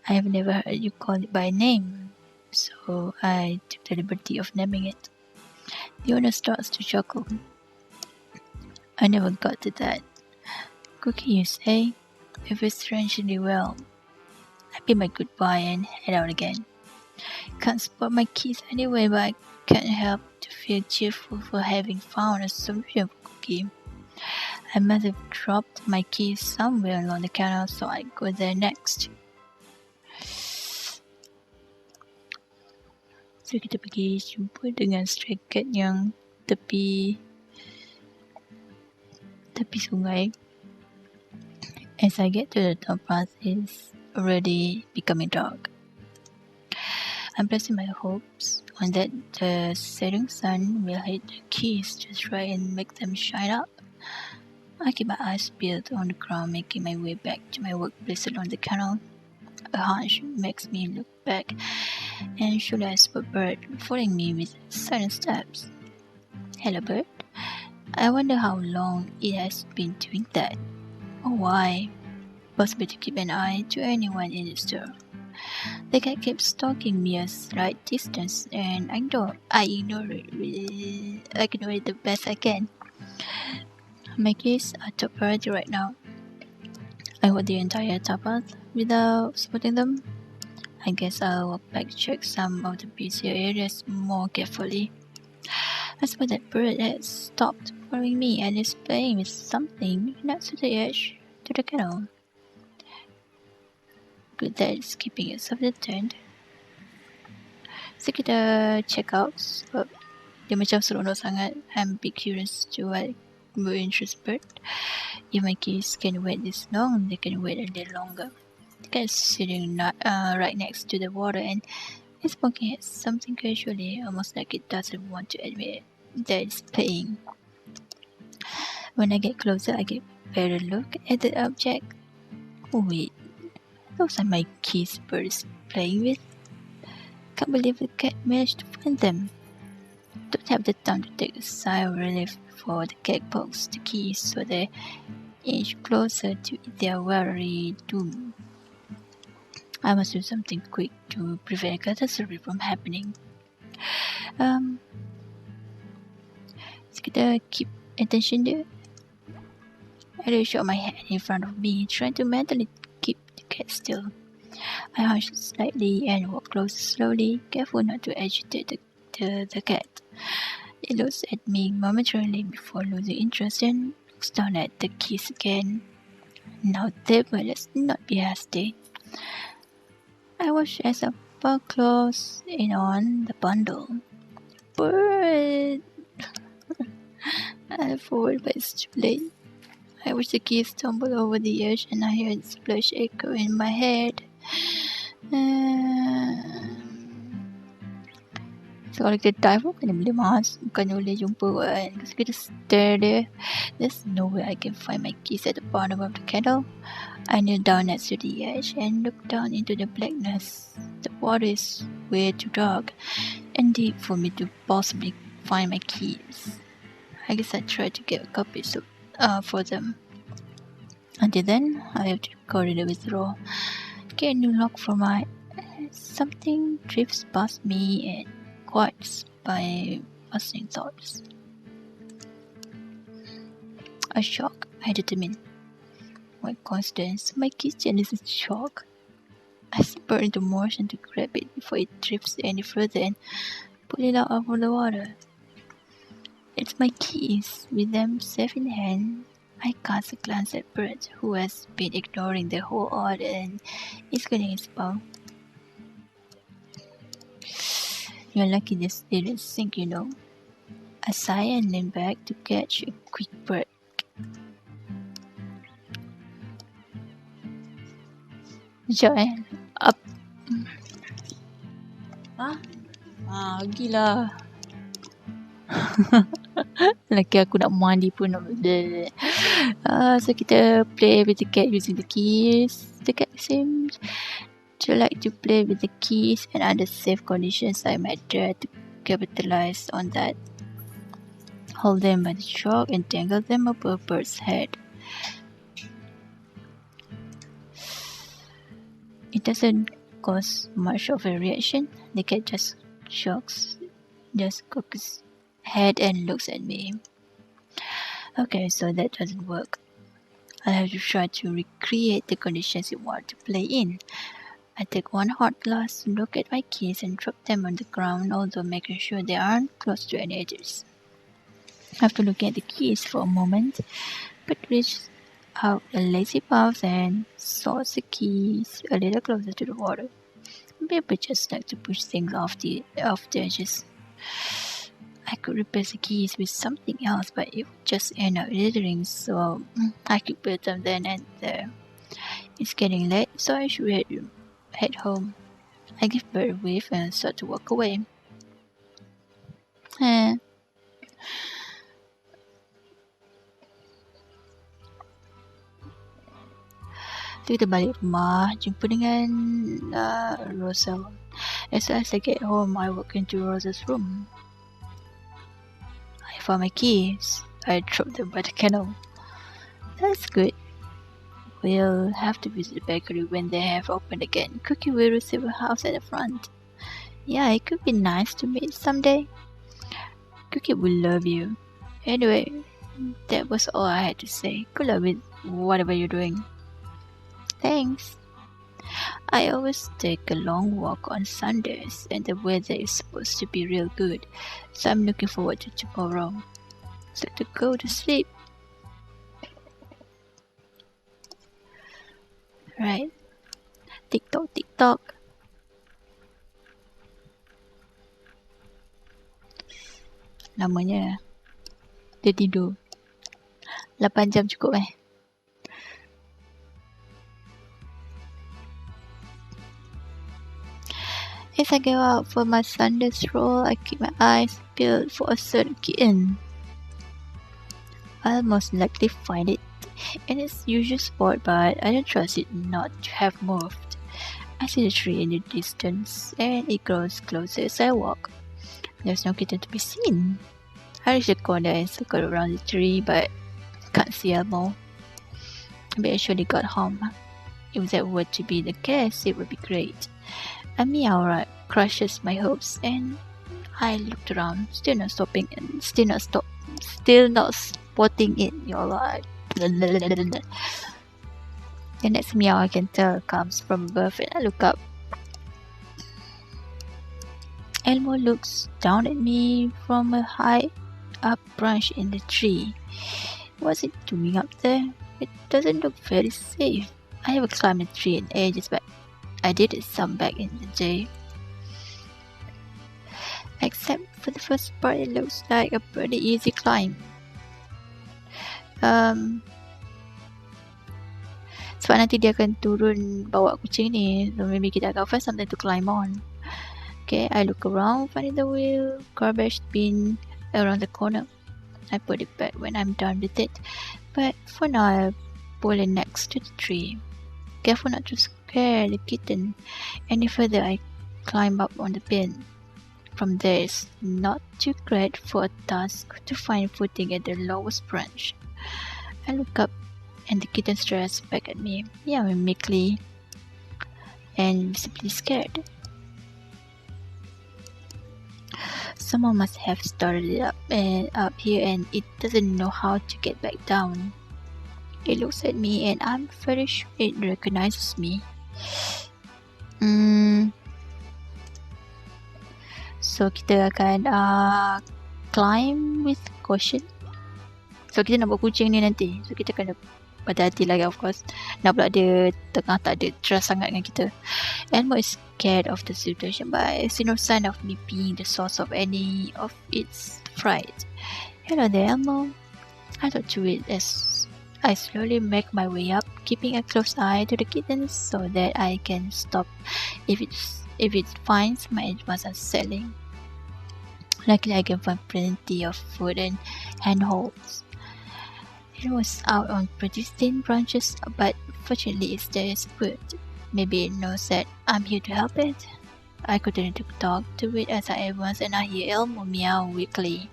I have never heard you call it by name, so I took the liberty of naming it. The owner starts to chuckle. I never got to that. Cookie, you say? It feels strangely well. I bid my goodbye and head out again. Can't spot my keys anyway, but I can't help to feel cheerful for having found a solution for Cookie. I must have dropped my keys somewhere along the canal, so I go there next. So kita pergi jumpa dengan stray cat yang tepi sungai. As I get to the towpath, it's already becoming dark. I'm placing my hopes on that the setting sun will hit the keys to try and make them shine up. I keep my eyes peeled on the ground, making my way back to my workplace along the canal. A hunch makes me look back, and surely I spot a bird following me with silent steps. Hello, bird. I wonder how long it has been doing that. Or why? Possibly to keep an eye to anyone in the store. The cat keeps stalking me a slight distance, and I ignore it the best I can. My keys are top priority right now. I walk the entire towpath without spotting them. I guess I'll walk back to check some of the busier areas more carefully. I spot that bird has stopped following me and is playing with something next to the edge to the canal. Good that it's keeping itself detained. So kita check out sebab dia macam seronok sangat. I'm a bit curious to what will interest bird. If my keys can wait this long, they can wait a little longer. The cat is sitting right next to the water and it's poking at something casually, almost like it doesn't want to admit it. that is playing. When I get closer, I get better look at the object. Oh wait, those are my keys birds playing with. Can't believe the cat managed to find them. Don't have the time to take a sigh of relief before the cat pokes the keys so they inch closer to their weary doom. I must do something quick to prevent a catastrophe from happening. So kita keep attention there. I raise my hand in front of me, trying to mentally keep the cat still. I hunch slightly and walk closer slowly, careful not to agitate the cat. It looks at me momentarily before losing interest and looks down at the keys again. Now therefore, let's not be hasty. I watch as I pull close in on the bundle. Bird! I forward, but it's too late. I watch the keys tumble over the edge and I hear the splash echo in my head. So kalau kita dive pun kena boleh masuk, bukannya boleh jumpa kan. Kasi kita stare there. There's no way I can find my keys at the bottom of the kettle. I kneel down next to the edge and look down into the blackness. The water is way too dark and deep for me to possibly find my keys. I guess I tried to get a copy for them. Until then, I have to record the withdraw. Get a new lock for my... Something drifts past me and quiets my bustling thoughts. A shock, I determine. What coincidence, my kitchen is a shock. I spur into motion to grab it before it drifts any further and pull it out of the water. It's my keys. With them safe in hand, I cast a glance at Bert, who has been ignoring the whole order and is getting his bow. You're lucky this didn't sink, you know. I sigh and lean back to catch a quick breath. Sekejap Up. Gila. Laki aku nak mandi pun nak so kita play with the cat using the keys. The cat seems to like to play with the keys, and under safe conditions I might dare to capitalize on that. Hold them by the shock and tangle them above Bird's head. It doesn't cause much of a reaction. The cat just cocks his head and looks at me. Okay, so that doesn't work. I'll have to try to recreate the conditions you want to play in. I take one hot glass, look at my keys and drop them on the ground, although making sure they aren't close to any edges. After looking at the keys for a moment, but reach out a lazy paws and sorts the keys a little closer to the water. Maybe just like to push things off the edges. I could replace the keys with something else, but it would just end up littering, so I could put them then and there. It's getting late, so I should head home. I give Bird a whiff and start to walk away. So kita balik rumah, jumpa dengan Rosa. As soon as I get home, I walk into Rosa's room. I found my keys. I dropped them by the kennel. That's good. We'll have to visit the bakery when they have opened again. Cookie will receive a house at the front. Yeah, it could be nice to meet someday. Cookie will love you. Anyway, that was all I had to say. Good luck with whatever you're doing. Thanks. I always take a long walk on Sundays and the weather is supposed to be real good, so I'm looking forward to tomorrow. So to go to sleep. Right. TikTok, TikTok. Lamanya dia tidur 8 jam cukup As I go out for my Sunday stroll, I keep my eyes peeled for a certain kitten. I'll most likely find it in its usual spot, but I don't trust it not to have moved. I see the tree in the distance, and it grows closer as I walk. There's no kitten to be seen. I reach the corner and circle around the tree, but can't see Elmo. But actually got home. If that were to be the case, it would be great. A meow crushes my hopes, and I looked around, still not spotting it. You're like, the next meow I can tell comes from above, and I look up. Elmo looks down at me from a high up branch in the tree. What's it doing up there? It doesn't look very safe. I haven't climbed a tree in ages, but I did it some back in the day. Except for the first part, it looks like a pretty easy climb. Sebab nanti dia akan turun bawa kucing ni, so maybe kita akan find something to climb on. Okay, I look around, finding the wheel garbage bin around the corner. I put it back when I'm done with it, but for now I pull it next to the tree. Careful not to scare the kitten. Any further, I climb up on the bin. From there, it's not too great for a task to find footing at the lowest branch. I look up, and the kitten stares back at me, meowing meekly and visibly scared. Someone must have started it up here, and it doesn't know how to get back down. It looks at me, and I'm very sure it recognizes me. So kita akan climb with caution. So kita nak buat kucing ni nanti, so kita kena berhati-hati lagi, of course. Nak pula dia tengah tak ada trust sangat dengan kita. Elmo is scared of the situation, but I see no sign of me being the source of any of its fright. Hello there, Elmo. I talk to it as I slowly make my way up, keeping a close eye to the kitten so that I can stop if it finds my advance unsettling. Luckily, I can find plenty of food and handholds. It was out on pretty thin branches, but fortunately it stays put. Maybe it knows that I'm here to help it. I continue to talk to it as I advance, and I hear Elmo meow weakly.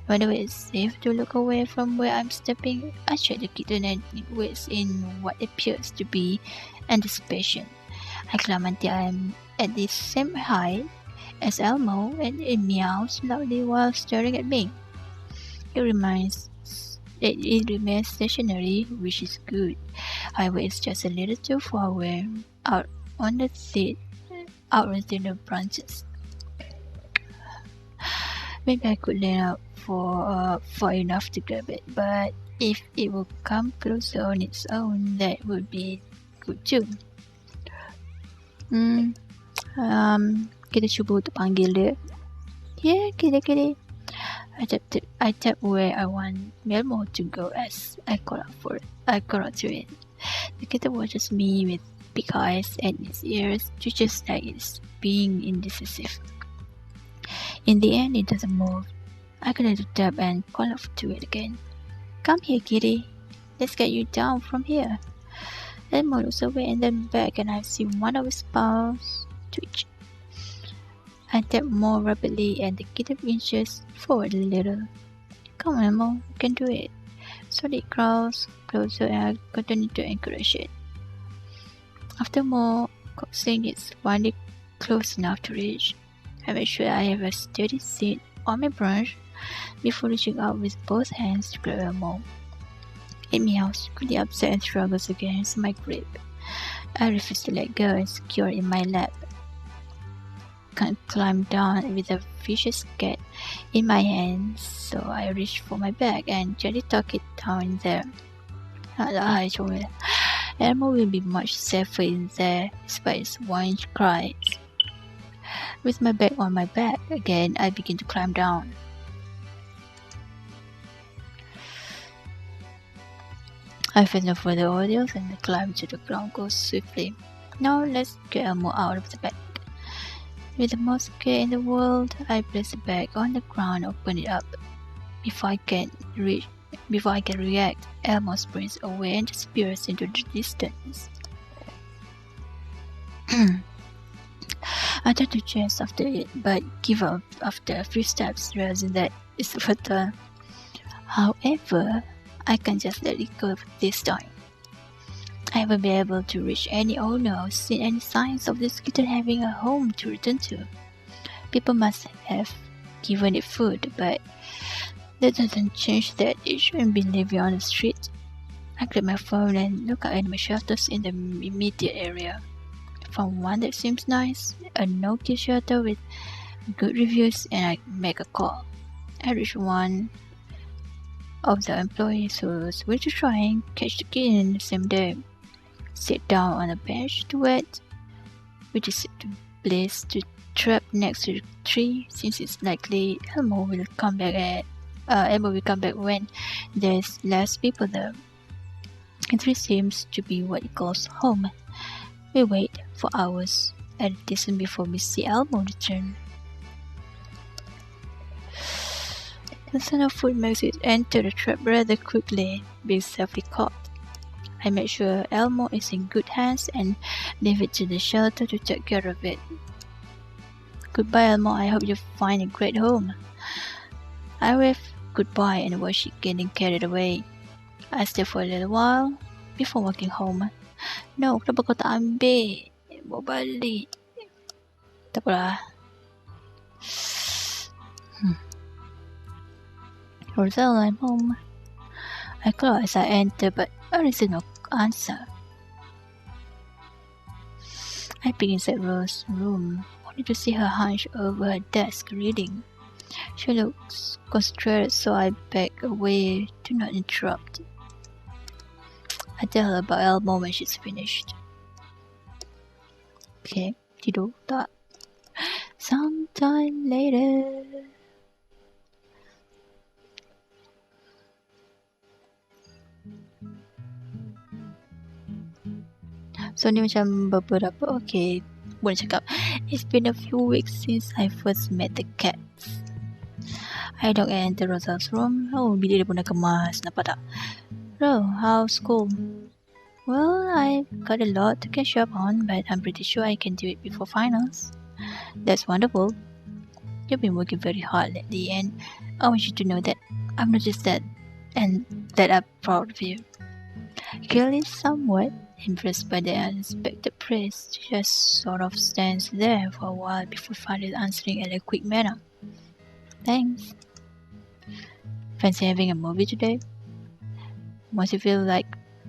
Whenever it's safe to look away from where I'm stepping, I check the kitten and it waits in what appears to be anticipation. I climb until I'm at the same height as Elmo, and it meows loudly while staring at me. It remains stationary, which is good. However, it's just a little too far away, out on the branches. Maybe I could lean out far enough to grab it, but if it will come closer on its own, that would be good too. Kita cuba untuk panggil dia. Here, kitty. I tap where I want Elmo to go as I call out to it. The kitten watches me with big eyes, and its ears twitches like it's being indecisive. In the end, it doesn't move. I continue to tap and call out to it again. Come here, kitty. Let's get you down from here. Elmo looks away and then back, and I see one of his paws twitch. I tap more rapidly, and the kitten inches forward a little. Come on, Elmo, you can do it. So it crawls closer, and I continue to encourage it. After more coaxing, it's finally close enough to reach. I make sure I have a steady seat on my branch before reaching out with both hands to grab Elmo. It meows, really upset, and struggles against my grip. I refuse to let go and secure it in my lap. Can't climb down with a vicious cat in my hands, so I reach for my bag and gently tuck it down in there. Elmo will be much safer in there, despite its whine cries. With my bag on my back again, I begin to climb down. I face no further ordeals, and the climb to the ground goes swiftly. Now let's get Elmo out of the bag. With the most care in the world, I place the bag on the ground, open it up. Before I can reach, before I can react, Elmo sprints away and disappears into the distance. I try to chase after it, but give up after a few steps, realizing that it's fatal. However, I can't just let it go this time. I haven't been able to reach any owner or seen any signs of this kitten having a home to return to. People must have given it food, but that doesn't change that it shouldn't be living on the street. I grab my phone and look at animal shelters in the immediate area. Found one that seems nice, a no-kill shelter with good reviews, and I make a call. I reach one of the employees who's willing to try and catch the kitten the same day. Sit down on a bench to wait, which is the place to trap next to the tree, since it's likely Elmo will come back when there's less people there. The tree seems to be what he calls home. We wait for hours at a distance before we see Elmo return. The sound of food makes it enter the trap rather quickly, being safely caught. I make sure Elmo is in good hands and leave it to the shelter to take care of it. Goodbye, Elmo. I hope you find a great home. I wave goodbye and watch it getting carried away. I stay for a little while before walking home. No, kenapa kau tak ambil? Bawa balik. Tak apalah. Roselle, I'm home. I call as I enter, but I receive no answer. I peek inside Rose's room, only to see her hunched over her desk reading. She looks concentrated, so I back away to not interrupt. I tell her about Elmo when she's finished. Okay, tidur tak? Sometime later. So ni macam beberapa, okay, boleh cakap. It's been a few weeks since I first met the cats. I dog enter Rosal's room. Oh, bilik dia pun dah kemas, nampak tak? Oh, how's school? Well, I've got a lot to catch up on, but I'm pretty sure I can do it before finals. That's wonderful. You've been working very hard lately, and I want you to know that I've noticed that, and that I'm proud of you. Kelly, somewhat impressed by the unexpected praise, just sort of stands there for a while before finally answering in a quick manner. Thanks. Fancy having a movie today? Once you feel like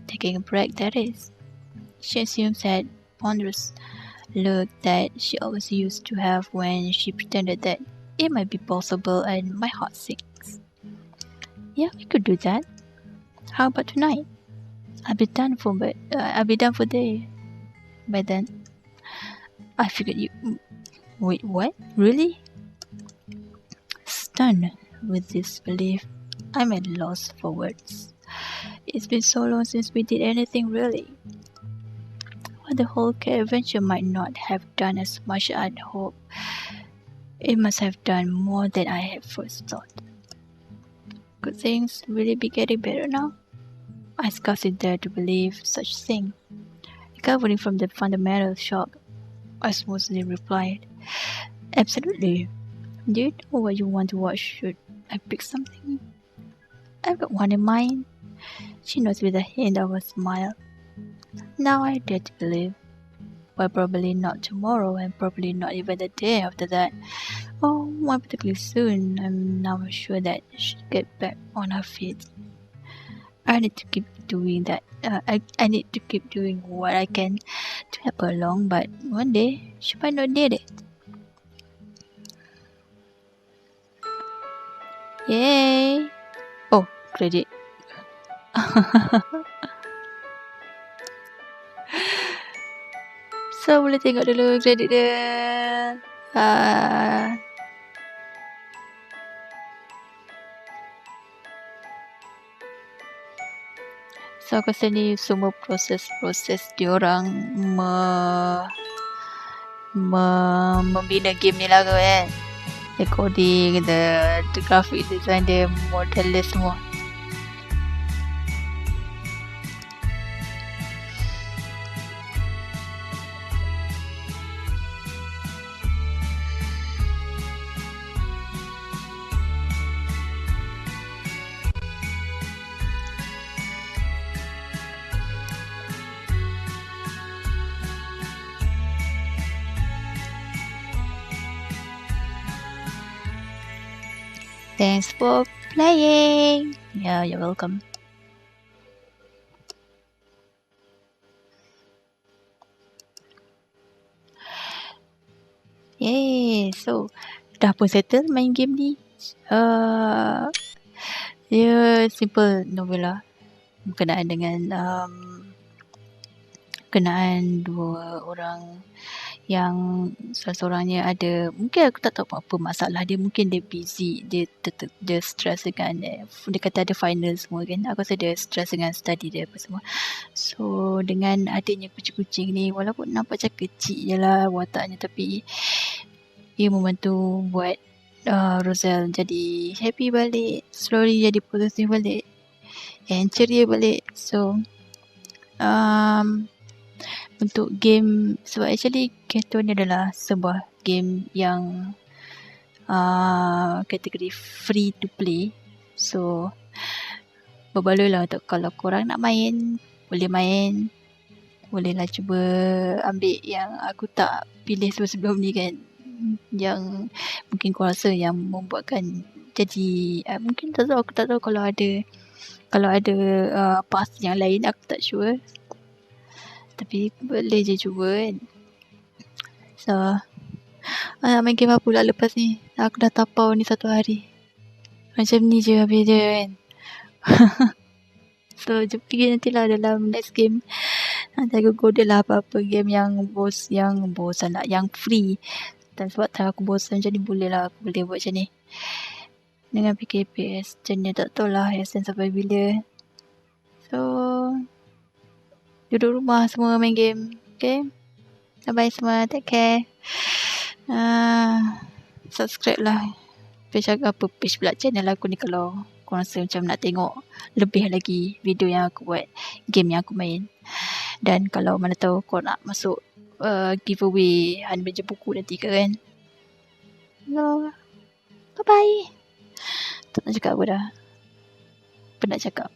taking a break, that is. She assumes that ponderous look that she always used to have when she pretended that it might be possible, and my heart sinks. Yeah, we could do that. How about tonight? I'll be done for day by then. I figured you. Wait, what? Really? Stunned with disbelief, I'm at loss for words. It's been so long since we did anything really. While the whole cat adventure might not have done as much as I'd hoped, it must have done more than I had first thought. Could things really be getting better now? I scarcely dare to believe such a thing. Recovering from the fundamental shock, I smoothly replied, Absolutely. Do you know what you want to watch? Should I pick something? I've got one in mind. She nods with a hint of a smile. Now I dare to believe. But probably not tomorrow, and probably not even the day after that. Oh, more particularly soon. I'm now sure that she'll get back on her feet. I need to keep doing that. I need to keep doing what I can to help her along, but one day she might not need it. Yay! Oh, credit. So boleh tengok dulu kredit dia. So aku rasa ni semua proses diorang membina game ni lah kan. The coding, the graphic design, the model dia semua. Thanks for playing. Yeah, you're welcome. Yay, so dah pun settle main game ni. Dia simple novella berkenaan dengan kenaan dua orang yang salah seorangnya ada, mungkin aku tak tahu apa masalah dia, mungkin dia busy, dia stress dengan dia kata ada final semua kan, aku rasa dia stress dengan study dia apa semua. So dengan adanya kucing-kucing ni, walaupun nampak macam kecil je lah wataknya, tapi ia membantu buat Roselle jadi happy balik, slowly jadi positif balik and ceria balik. So untuk game, sebab actually Cateau ni adalah sebuah game yang kategori free to play. So berbaloi lah untuk kalau korang nak main, boleh main. Bolehlah cuba ambil yang aku tak pilih sebelum ni kan, yang mungkin kau rasa yang membuatkan jadi mungkin tak tahu, aku tak tahu kalau ada path yang lain, aku tak sure, tapi boleh je cuba kan. So nak main game apa pula lepas ni, aku dah tapau ni satu hari macam ni je habis dia kan. So jumpa lagi nantilah dalam next game. Nanti aku goda lah apa-apa game yang bosan lah, yang free. Dan sebab tak aku bosan macam ni, aku boleh buat macam ni. Dengan PKP macam ni, tak tahu lah Essence sampai bila. So duduk rumah semua main game. Okay, bye-bye semua, take care. Subscribe lah page pula channel aku ni kalau korang rasa macam nak tengok lebih lagi video yang aku buat, game yang aku main. Dan kalau mana tahu kau nak masuk giveaway Hani meja buku nanti ke kan. So, bye-bye. Tak nak cakap apa dah. Penat cakap.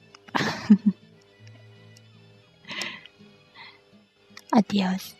Adios.